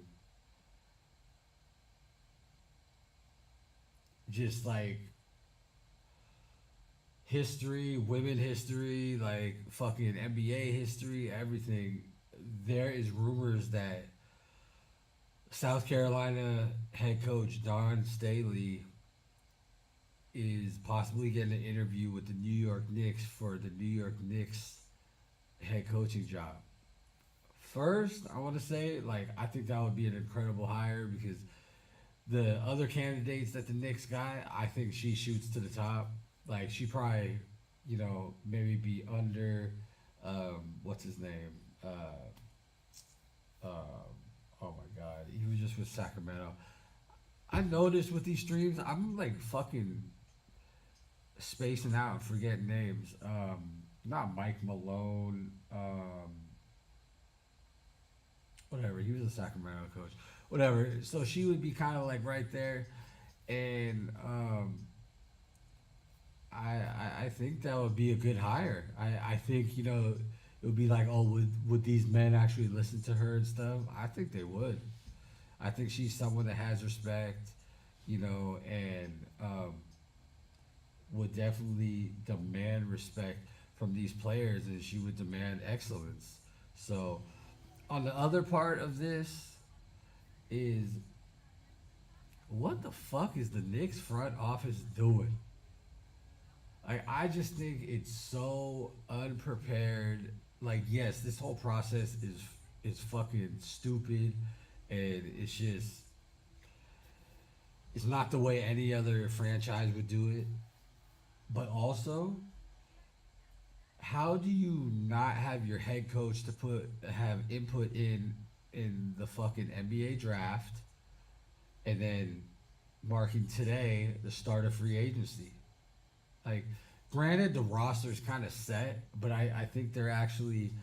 Just like history, women history, like fucking NBA history, everything. There is rumors that South Carolina head coach Don Staley is possibly getting an interview with the New York Knicks for the New York Knicks head coaching job. First, I want to say, like, I think that would be an incredible hire because the other candidates that the Knicks got, I think she shoots to the top. Like, she probably, maybe be under, what's his name? Oh my God, he was just with Sacramento. I noticed with these streams, I'm like fucking spacing out and forgetting names. Not Mike Malone. Whatever. He was a Sacramento coach. Whatever. So she would be kind of like right there, and I think that would be a good hire. I think it would be like, oh, would these men actually listen to her and stuff? I think they would. I think she's someone that has respect, and would definitely demand respect from these players, and she would demand excellence. So, on the other part of this is, what the fuck is the Knicks front office doing? Like, I just think it's so unprepared. Like, yes, this whole process is fucking stupid, and it's not the way any other franchise would do it. But also, how do you not have your head coach to have input in the fucking NBA draft, and then marking today the start of free agency? Like, granted, the roster's kind of set, but I think they're actually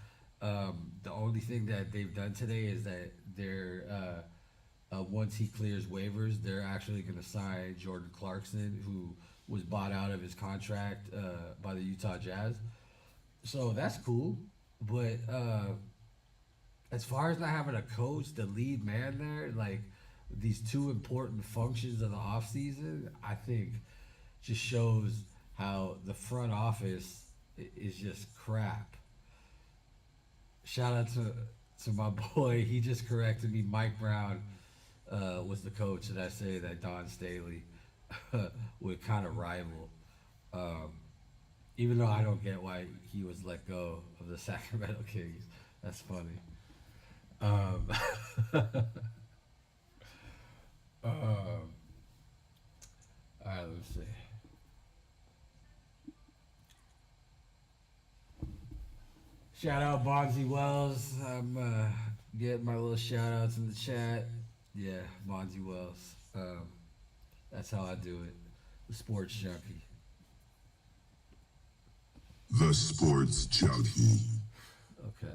the only thing that they've done today is that they're once he clears waivers, they're actually going to sign Jordan Clarkson, who was bought out of his contract by the Utah Jazz. So that's cool, but as far as not having a coach, the lead man there, like these two important functions of the offseason, I think just shows how the front office is just crap. Shout out to my boy. He just corrected me. Mike Brown was the coach, and I say that Don Staley would kind of rival. Even though I don't get why he was let go of the Sacramento Kings. That's funny. All right, let's see. Shout out Bonzi Wells. I'm getting my little shout outs in the chat. Yeah, Bonzi Wells. That's how I do it. The Sports Junkie. The Sports Junkie. Okay.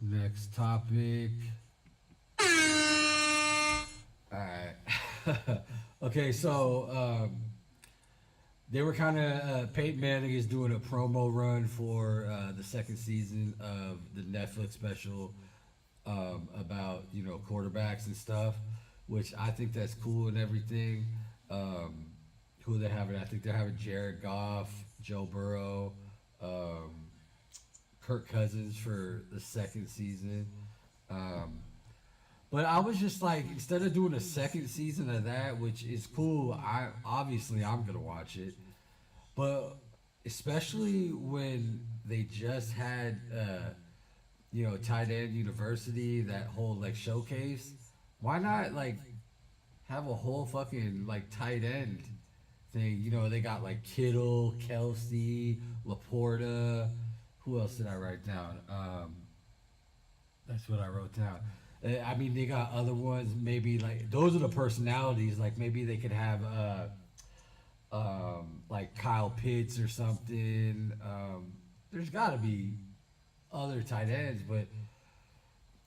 Next topic. Alright. Okay, so they were kind of Peyton Manning is doing a promo run for the second season of the Netflix special about quarterbacks and stuff, which I think that's cool and everything. Who they having? I think they're having Jared Goff, Joe Burrow, Kirk Cousins for the second season. But I was just like, instead of doing a second season of that, which is cool, I'm gonna watch it. But especially when they just had Tight End University, that whole like showcase, why not like have a whole fucking like tight end thing? They got like Kittle, Kelsey, Laporta. Who else did I write down? That's what I wrote down. I mean, they got other ones. Maybe like those are the personalities. Like maybe they could have like Kyle Pitts or something. There's got to be other tight ends, but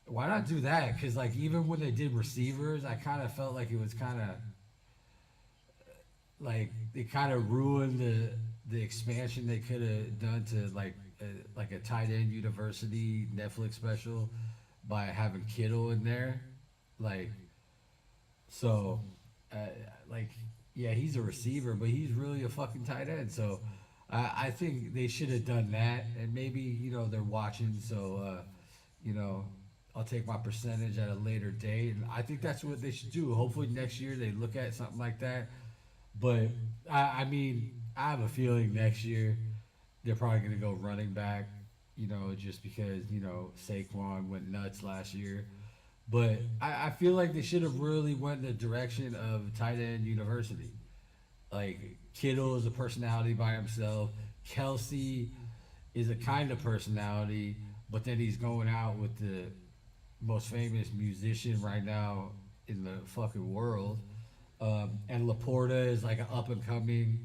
why not do that? Because like even when they did receivers, I kind of felt like it was kind of like they kind of ruined the expansion they could have done to like a tight end university Netflix special by having Kittle in there, like so, like yeah, he's a receiver, but he's really a fucking tight end. So I think they should have done that, and maybe they're watching, so you know. I'll take my percentage at a later date, and I think that's what they should do. Hopefully next year they look at something like that. But I mean, I have a feeling next year they're probably going to go running back, just because, Saquon went nuts last year. But I feel like they should have really went in the direction of tight end university. Like Kittle is a personality by himself. Kelsey is a kind of personality, but then he's going out with the most famous musician right now in the fucking world. And Laporta is like an up and coming,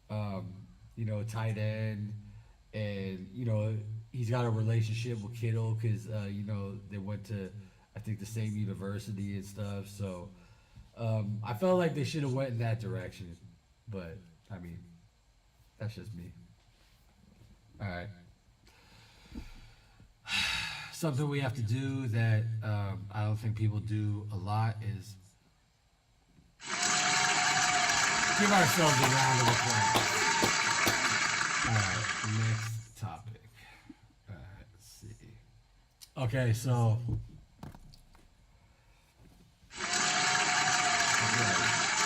tight end, and he's got a relationship with Kittle because they went to, I think, the same university and stuff. So I felt like they should have went in that direction, but I mean, that's just me. All right. Something we have to do that I don't think people do a lot is give ourselves a round of applause. All right, next topic. All right, let's see. Okay, so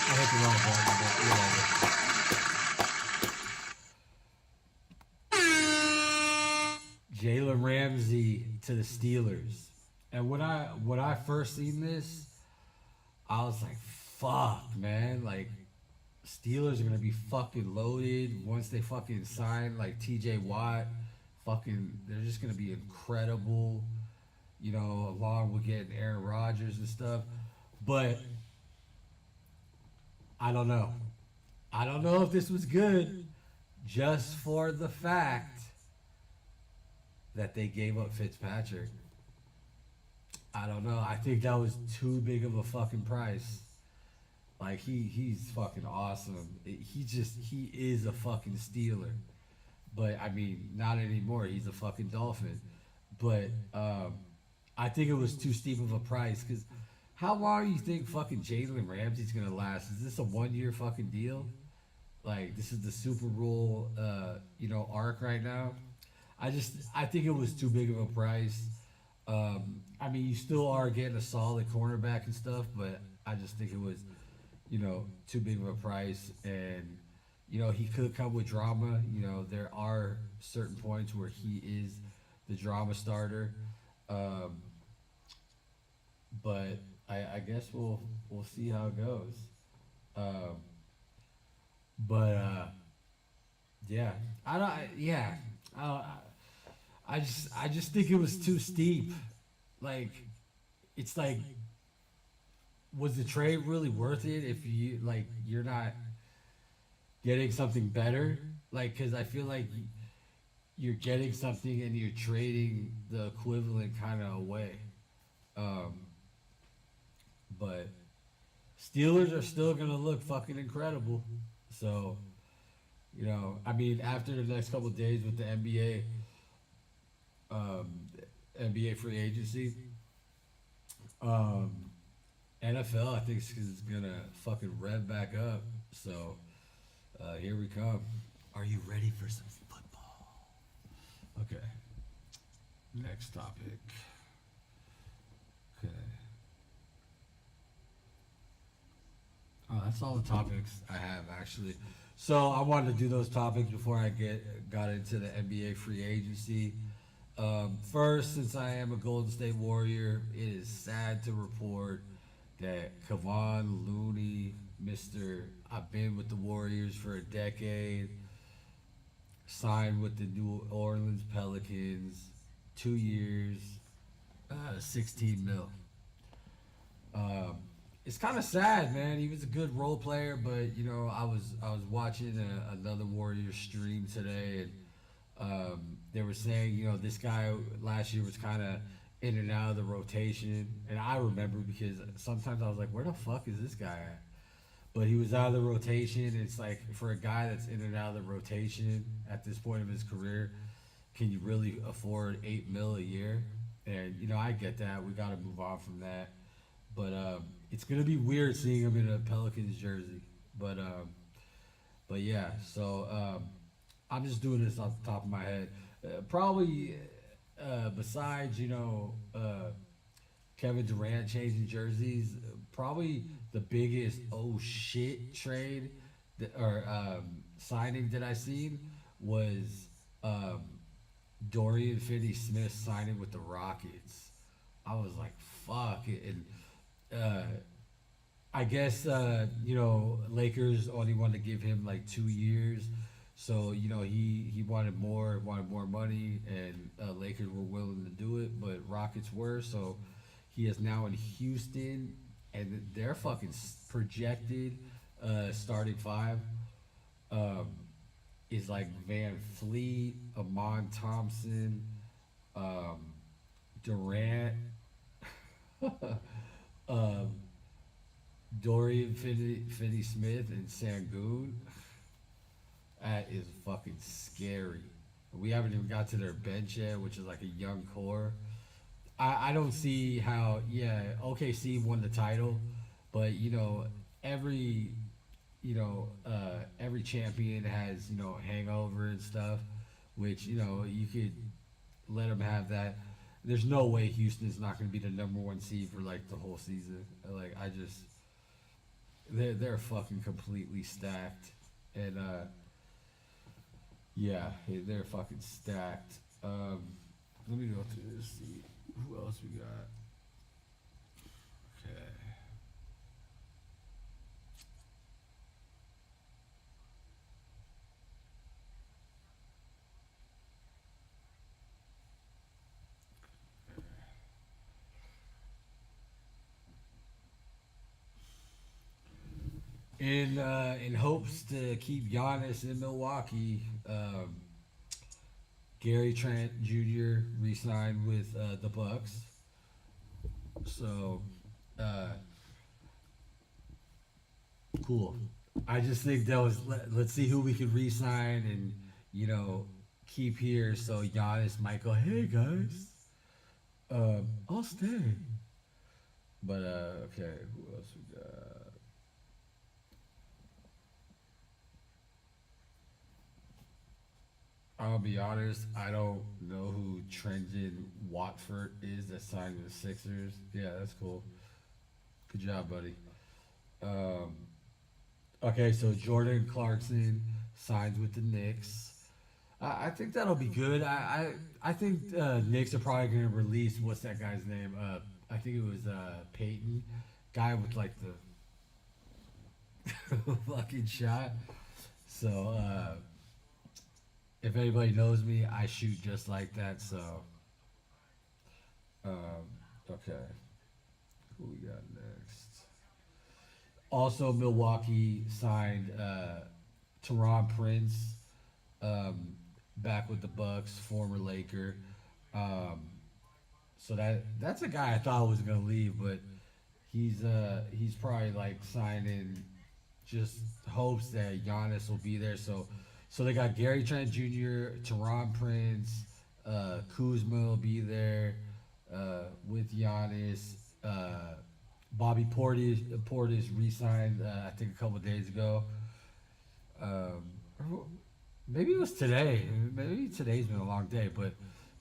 I hit the wrong button, but whatever. Jalen Ramsey to the Steelers, and when I first seen this, I was like, "Fuck, man!" Like, Steelers are gonna be fucking loaded once they fucking sign like T.J. Watt. Fucking, they're just gonna be incredible, along with getting Aaron Rodgers and stuff. But I don't know. I don't know if this was good, just for the fact that they gave up Fitzpatrick. I don't know. I think that was too big of a fucking price. Like he's fucking awesome. He is a fucking Steeler. But I mean, not anymore. He's a fucking Dolphin. But I think it was too steep of a price because how long you think fucking Jalen Ramsey's gonna last? Is this a 1 year fucking deal? Like this is the Super Bowl arc right now. I think it was too big of a price. I mean, you still are getting a solid cornerback and stuff, but I just think it was, too big of a price. And, he could come with drama. There are certain points where he is the drama starter. But I guess we'll see how it goes. Yeah, I just think it was too steep. Like, it's like, was the trade really worth it if you're not getting something better? Like, cause I feel like you're getting something and you're trading the equivalent kind of away. But Steelers are still gonna look fucking incredible. So, I mean, after the next couple of days with the NBA free agency, NFL I think is gonna fucking rev back up. So here we come. Are you ready for some football? Okay. Next topic. Okay. Oh, that's all the topics I have actually. So I wanted to do those topics before I got into the NBA free agency. First, since I am a Golden State Warrior, it is sad to report that Kevon Looney, I've been with the Warriors for a decade, signed with the New Orleans Pelicans, 2 years, 16 mil. It's kind of sad, man. He was a good role player, but I was watching another Warriors stream today, and they were saying, this guy last year was kind of in and out of the rotation, and I remember because sometimes I was like, where the fuck is this guy at? But he was out of the rotation. It's like for a guy that's in and out of the rotation at this point of his career, can you really afford 8 mil a year? And I get that. We got to move on from that. But it's gonna be weird seeing him in a Pelicans jersey. But yeah. So I'm just doing this off the top of my head. Probably besides Kevin Durant changing jerseys, probably the biggest oh shit trade or signing that I seen was Dorian Finney-Smith signing with the Rockets. I was like, fuck it. And I guess Lakers only wanted to give him like 2 years, so he wanted more money, and Lakers were willing to do it, but Rockets were. So he is now in Houston, and their fucking projected starting five is like Van Fleet, Amon Thompson, Durant. um, Dorian Finney-Smith and Sangoon. That is fucking scary. We haven't even got to their bench yet, which is like a young core. I don't see how. Yeah, OKC won the title, but every every champion has hangover and stuff, which you could let them have that. There's no way Houston's not going to be the number one seed for like the whole season. Like they're fucking completely stacked, and yeah, they're fucking stacked. Let me go through this. See who else we got. Okay. In hopes to keep Giannis in Milwaukee, Gary Trent Jr. re-signed with the Bucks. So cool. I just think that was let's see who we can re-sign and keep here. So Giannis might go, hey guys, I'll stay. But okay, who else we got? I'll be honest, I don't know who Trenton Watford is that signed with the Sixers. Yeah, that's cool. Good job, buddy. Um, okay, so Jordan Clarkson signs with the Knicks. I think that'll be good. I think Knicks are probably going to release, what's that guy's name? I think it was Peyton. Guy with like the fucking shot. So, if anybody knows me, I shoot just like that. So, okay. Who we got next? Also, Milwaukee signed Teron Prince, back with the Bucks, former Laker. So that's a guy I thought was gonna leave, but he's probably like signing, just hopes that Giannis will be there. So they got Gary Trent Jr., Teron Prince, Kuzma will be there with Giannis. Bobby Portis re-signed, I think a couple days ago. Maybe it was today. Maybe today's been a long day, but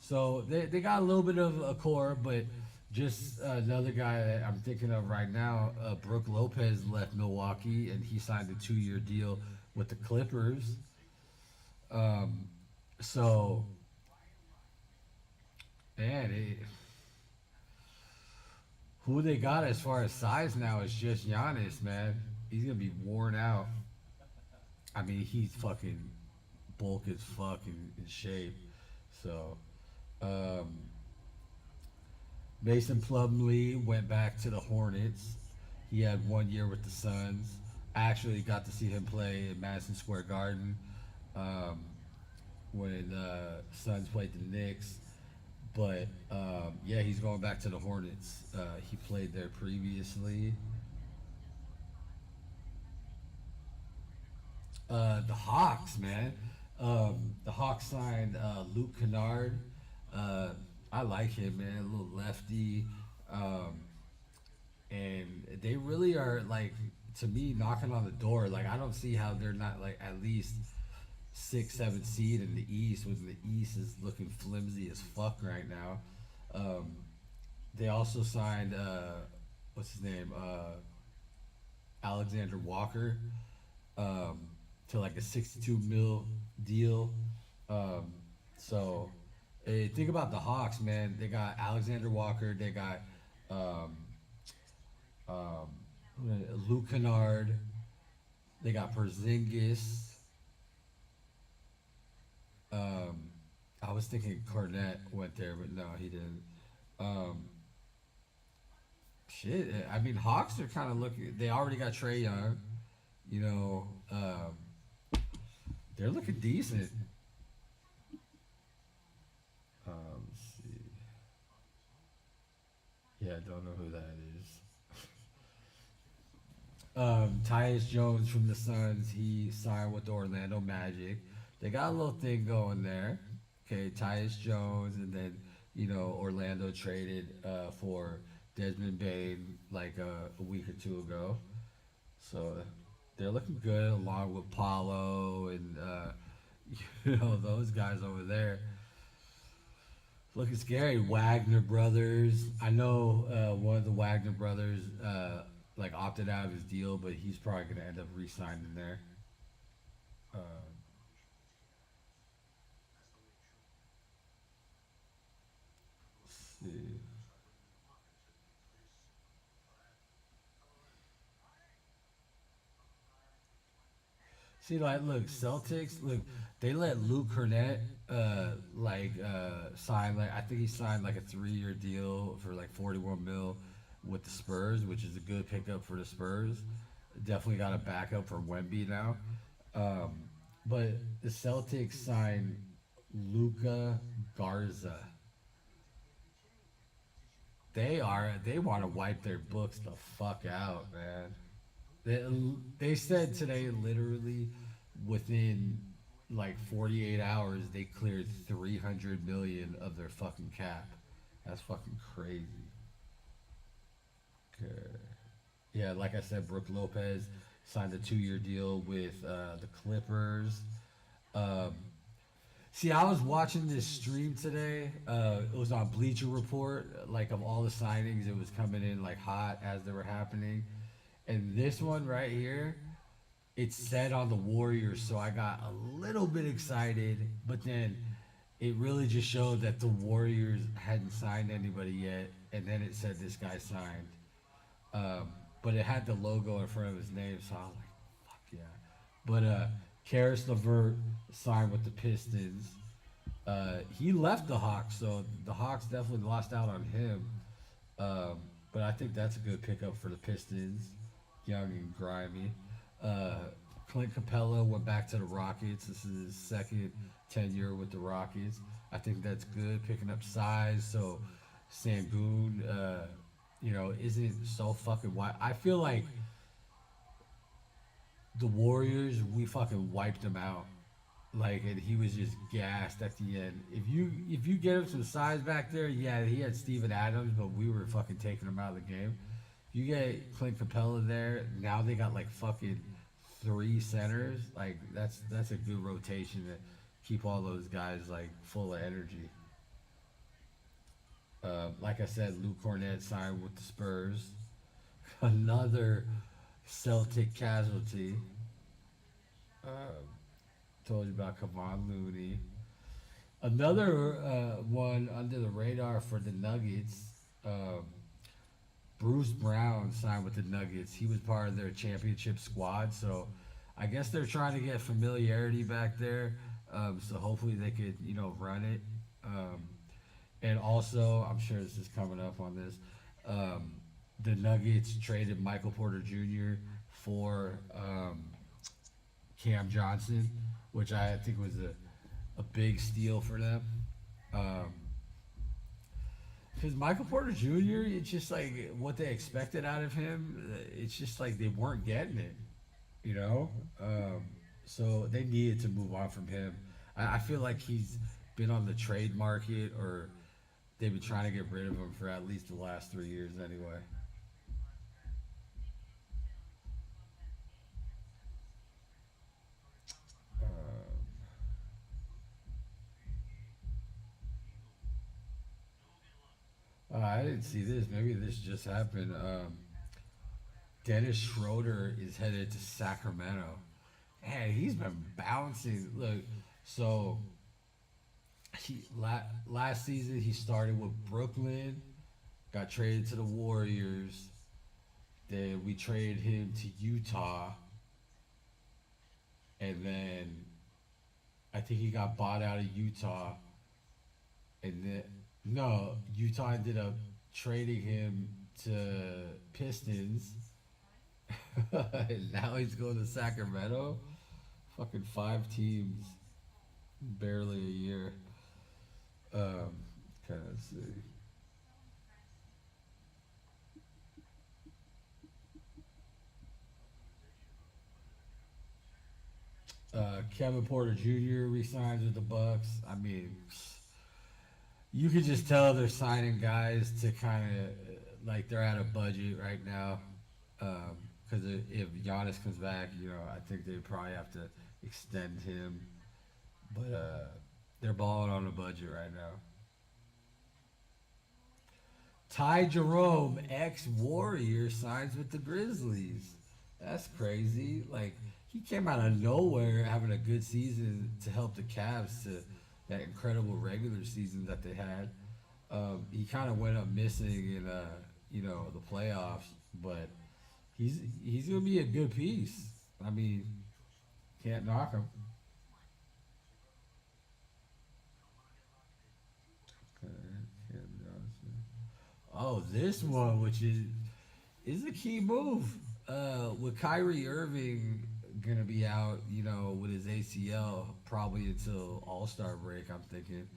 so they got a little bit of a core, but just another guy that I'm thinking of right now, Brooke Lopez left Milwaukee and he signed a 2-year deal with the Clippers. So man, who they got as far as size now is just Giannis, man. He's gonna be worn out. I mean, he's fucking bulk as fuck in shape. So, Mason Plumlee went back to the Hornets. He had 1 year with the Suns. I actually got to see him play in Madison Square Garden um, when Suns played the Knicks. But yeah, he's going back to the Hornets. He played there previously. The Hawks, man. The Hawks signed Luke Kennard. Uh, I like him, man. A little lefty. Um, and they really are like, to me, knocking on the door. Like, I don't see how they're not like at least 6, 7 seed in the East, when the East is looking flimsy as fuck right now. Um, they also signed what's his name, Alexander Walker, um, to like a 62 mil deal. Um, so think about the Hawks, man. They got Alexander Walker. They got um, um, Luke Kennard. They got Porzingis. I was thinking Cornette went there, but no, he didn't. Um, shit, I mean, Hawks are kind of looking. They already got Trae Young. You know, they're looking decent. Let's see. Yeah, I don't know who that is. Tyus Jones from the Suns, he signed with the Orlando Magic. They got a little thing going there. Okay, Tyus Jones, and then Orlando traded for Desmond Bain like a week or two ago. So they're looking good along with Paulo and those guys over there. Looking scary. Wagner brothers. I know one of the Wagner brothers like opted out of his deal, but he's probably gonna end up re-signing there. Let's see. See, like, look, Celtics, look, they let Luke Cornette, sign, like, I think he signed, like, a 3-year deal for, like, 41 mil with the Spurs, which is a good pickup for the Spurs. Definitely got a backup for Wemby now. Um, but the Celtics signed Luca Garza. They want to wipe their books the fuck out, man. They said today, literally, within like 48 hours, they cleared 300 million of their fucking cap. That's fucking crazy. Okay. Yeah, like I said, Brooke Lopez signed a 2-year deal with the Clippers. Um, See, I was watching this stream today. It was on Bleacher Report. Like, of all the signings, it was coming in like hot as they were happening. And this one right here, it said on the Warriors, so I got a little bit excited. But then it really just showed that the Warriors hadn't signed anybody yet. And then it said this guy signed. But it had the logo in front of his name, so I was like, fuck yeah. But Karis LeVert signed with the Pistons. He left the Hawks, so the Hawks definitely lost out on him. But I think that's a good pickup for the Pistons, young and grimy. Clint Capella went back to the Rockets. This is his second tenure with the Rockets. I think that's good, picking up size. So Sangoon, isn't so fucking wide. I feel like the Warriors, we fucking wiped them out. Like, and he was just gassed at the end. If you get him some size back there, yeah, he had Steven Adams, but we were fucking taking him out of the game. If you get Clint Capella there, now they got like fucking 3 centers. Like, that's a good rotation to keep all those guys like full of energy. Like I said, Luke Cornette signed with the Spurs. Another Celtic casualty. Told you about Kevon Looney. Another one under the radar for the Nuggets. Bruce Brown signed with the Nuggets. He was part of their championship squad, so I guess they're trying to get familiarity back there. So hopefully they could, run it. And also, I'm sure this is coming up on this. The Nuggets traded Michael Porter Jr. for Cam Johnson, which I think was a big steal for them. Because Michael Porter Jr., it's just like what they expected out of him. It's just like they weren't getting it, you know? So they needed to move on from him. I feel like he's been on the trade market, or they've been trying to get rid of him for at least the last 3 years anyway. I didn't see this. Maybe this just happened. Dennis Schroeder is headed to Sacramento. Man, he's been bouncing. Look, so last season he started with Brooklyn, got traded to the Warriors. Then we traded him to Utah, and then I think he got bought out of Utah, and then no, Utah ended up trading him to Pistons. And now he's going to Sacramento. Fucking 5 teams, barely a year. Kind of see. Kevin Porter Jr. resigns with the Bucks. I mean, you could just tell they're signing guys to kind of like they're at a budget right now. Because if Giannis comes back, I think they probably have to extend him. But they're balling on a budget right now. Ty Jerome, ex-Warrior, signs with the Grizzlies. That's crazy. Like, he came out of nowhere having a good season to help the Cavs to that incredible regular season that they had. He kind of went up missing in, the playoffs, but he's gonna be a good piece. I mean, can't knock him. Oh, this one, which is a key move. With Kyrie Irving gonna be out, with his ACL probably until All-Star break. I'm thinking.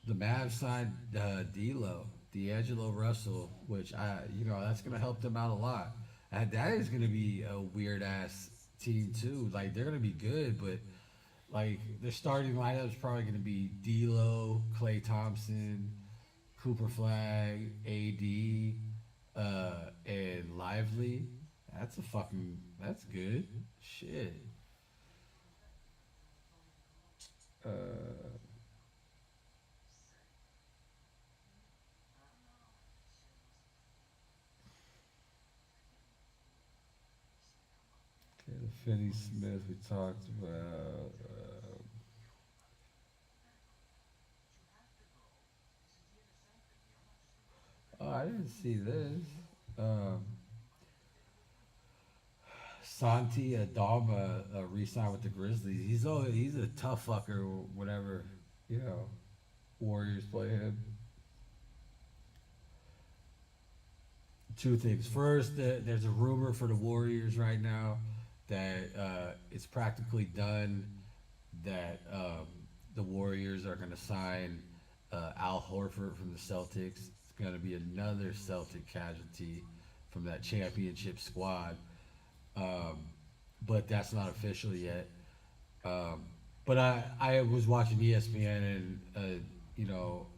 The Mavs signed D'Angelo Russell, which that's gonna help them out a lot. And that is gonna be a weird ass team too. Like they're gonna be good, but like their starting lineup is probably gonna be D'Lo, Klay Thompson, Cooper Flag, AD, and Lively. That's good. Shit. Uh, okay, the Finney Smith we talked about. Oh, I didn't see this. Um, Santi Adama re-signed with the Grizzlies. He's a tough fucker. Whatever, you know, Warriors play him. Two things. First, there's a rumor for the Warriors right now that it's practically done that the Warriors are going to sign Al Horford from the Celtics. It's going to be another Celtic casualty from that championship squad. Um, but that's not official yet. But I was watching ESPN and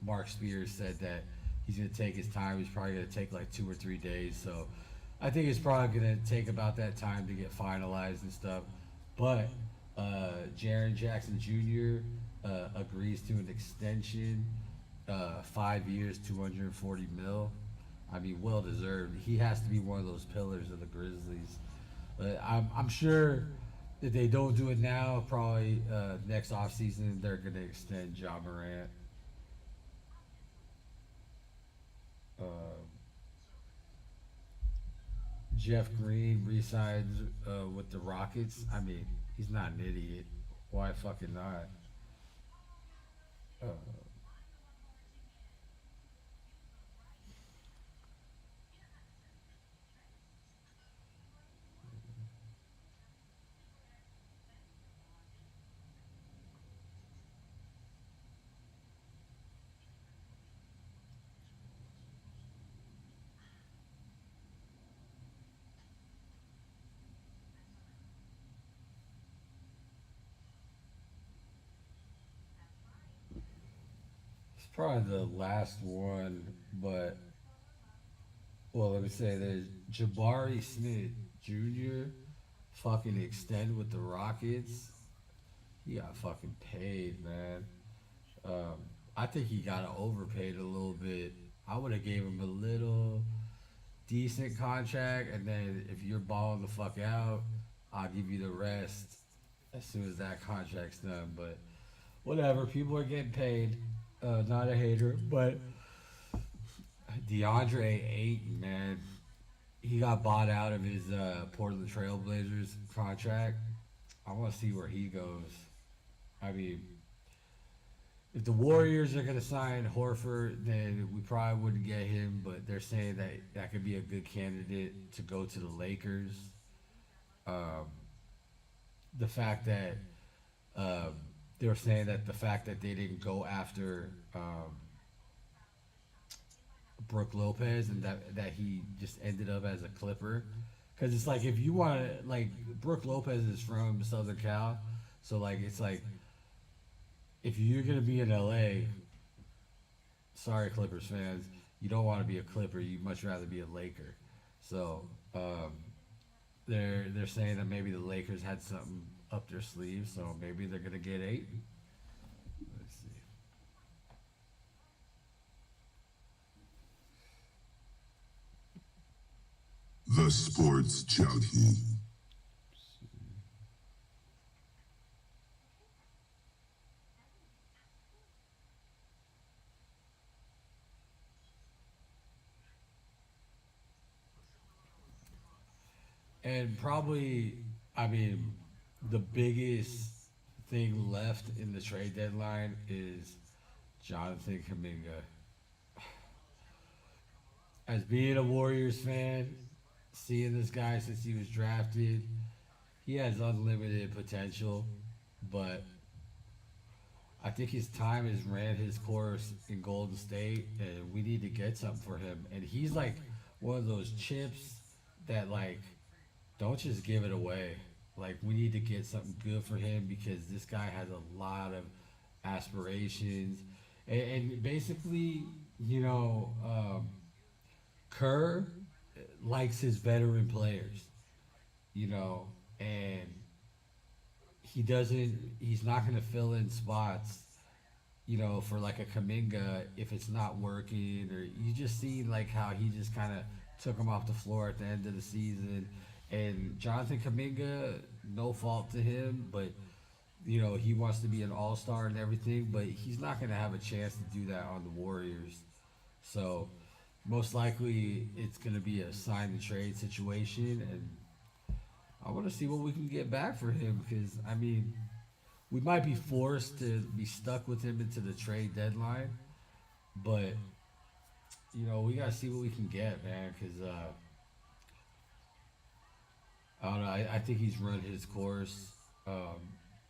Mark Spears said that he's gonna take his time. He's probably gonna take like 2 or 3 days. So I think it's probably gonna take about that time to get finalized and stuff. But Jaren Jackson Jr. Agrees to an extension, 5 years, 240 mil. I mean, well deserved. He has to be one of those pillars of the Grizzlies. I'm sure if they don't do it now, probably next offseason they're going to extend Ja Morant. Jeff Green re-signs with the Rockets. I mean, he's not an idiot. Why fucking not? Uh, it's probably the last one, but well, let me say there's Jabari Smith Jr. fucking extend with the Rockets. He got fucking paid, man. Um, I think he got overpaid a little bit. I would have gave him a little decent contract, and then if you're balling the fuck out, I'll give you the rest as soon as that contract's done. But whatever, people are getting paid. Not a hater, but DeAndre Ayton, man, he got bought out of his Portland Trailblazers contract. I want to see where he goes. I mean, if the Warriors are going to sign Horford, then we probably wouldn't get him, but they're saying that that could be a good candidate to go to the Lakers. Um, the fact that um, they were saying that the fact that they didn't go after Brooke Lopez and that he just ended up as a Clipper. Because it's like if you want to, like, Brooke Lopez is from Southern Cal, so like it's like if you're gonna be in LA, sorry Clippers fans, you don't want to be a Clipper. You much rather be a Laker. So they're saying that maybe the Lakers had something up their sleeve, so maybe they're gonna get eight. Let's see. The Sports Junkie. And probably, I mean, the biggest thing left in the trade deadline is Jonathan Kaminga. As being a Warriors fan, seeing this guy since he was drafted, he has unlimited potential, but I think his time has ran his course in Golden State, and we need to get something for him. And he's like one of those chips that, like, don't just give it away. Like, we need to get something good for him because this guy has a lot of aspirations, and basically, you know, Kerr likes his veteran players, you know, and he doesn't. He's not going to fill in spots, you know, for like a Kaminga if it's not working, or you just see like how he just kind of took him off the floor at the end of the season. And Jonathan Kaminga, no fault to him, but you know he wants to be an all-star and everything, but he's not going to have a chance to do that on the Warriors. So most likely it's going to be a sign and trade situation, and I want to see what we can get back for him because I mean we might be forced to be stuck with him into the trade deadline, but you know we got to see what we can get, man, because I don't know. I think he's run his course.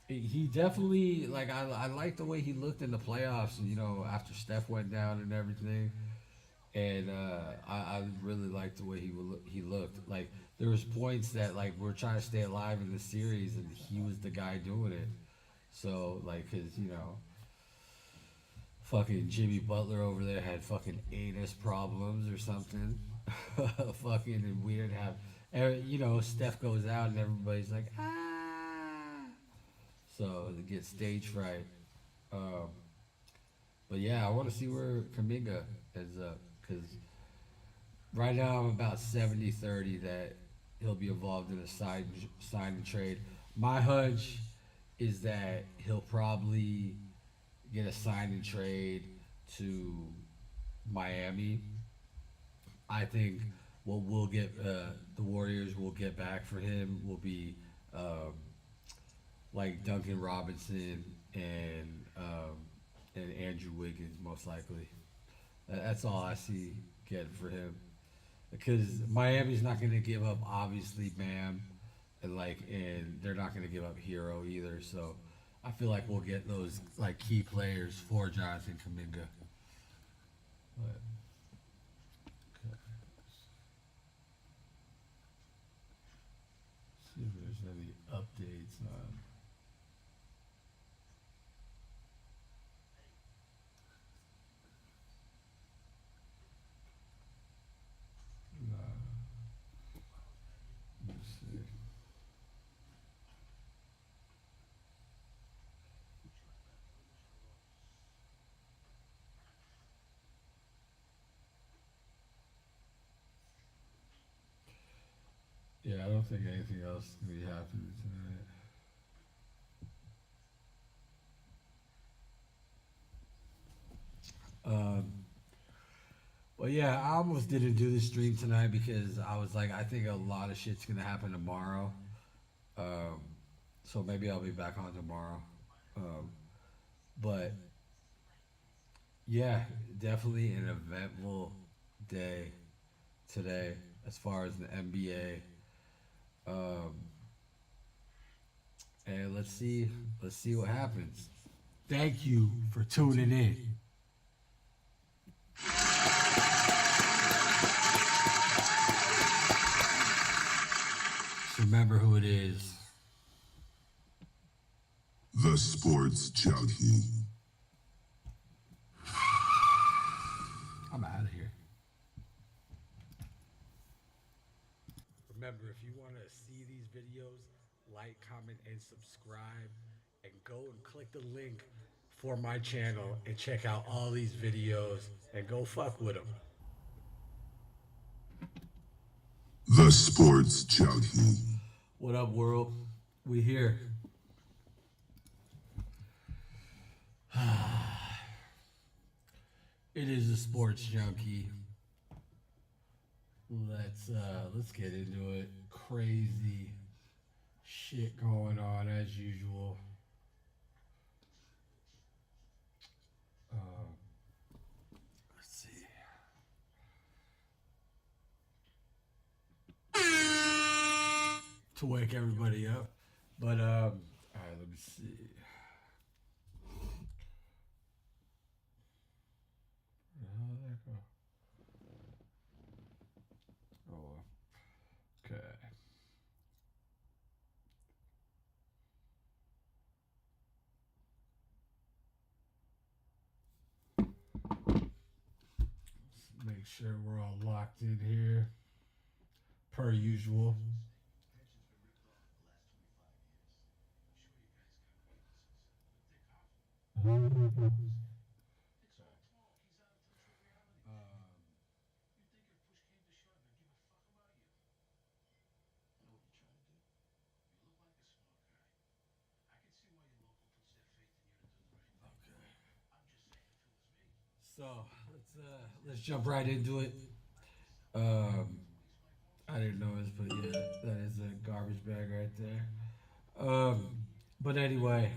He definitely like I like the way he looked in the playoffs. You know, after Steph went down and everything, and I really liked the way he looked. Like there was points that like we're trying to stay alive in the series, and he was the guy doing it. So like, cause you know, fucking Jimmy Butler over there had fucking anus problems or something. Fucking, and we didn't have. You know, Steph goes out and everybody's like, ah. So they get stage fright. Um, but yeah, I want to see where Kaminga ends up because right now I'm about 70-30 that he'll be involved in a sign and trade. My hunch is that he'll probably get a sign and trade to Miami. I think what we'll get, the Warriors will get back for him will be like Duncan Robinson and and Andrew Wiggins most likely. That's all I see getting for him. Because Miami's not going to give up obviously Bam, and they're not going to give up Hero either. So I feel like we'll get those like key players for Jonathan Kuminga. But, okay. See if there's any updates on. Let's see. Yeah, I don't think anything else is gonna be happening tonight. Well, yeah, I almost didn't do the stream tonight because I was like, I think a lot of shit's gonna happen tomorrow. Um, so maybe I'll be back on tomorrow. But yeah, definitely an eventful day today as far as the NBA. Um, and let's see what happens. Thank you for tuning in. Just remember who it is. The Sports Junkie. I'm out of here. Remember, if you want to see these videos, like, comment, and subscribe, and go and click the link for my channel and check out all these videos and go fuck with them. The Sports Junkie. What up, world? We here. It is the Sports Junkie. Let's get into it. Crazy shit going on as usual. Let's see. To wake everybody up, but all right. Let me see. How did that go? Oh, okay. Let's make sure we're all locked in here, per usual. So let's jump right into it. I didn't notice, but yeah, that is a garbage bag right there. But anyway,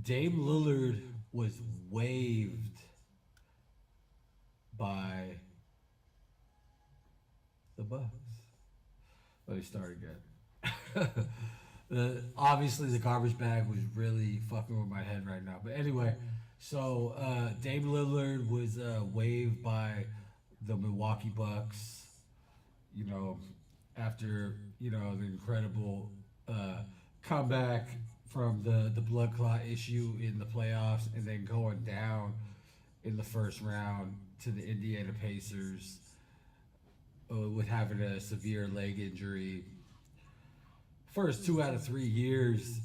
Dame Lillard was waived by the Bucks. Let me start again. Obviously, the garbage bag was really fucking with my head right now. But anyway, so Dame Lillard was waived by the Milwaukee Bucks. You know, after the incredible comeback from the blood clot issue in the playoffs, and then going down in the first round to the Indiana Pacers with having a severe leg injury. First 2 out of 3 years,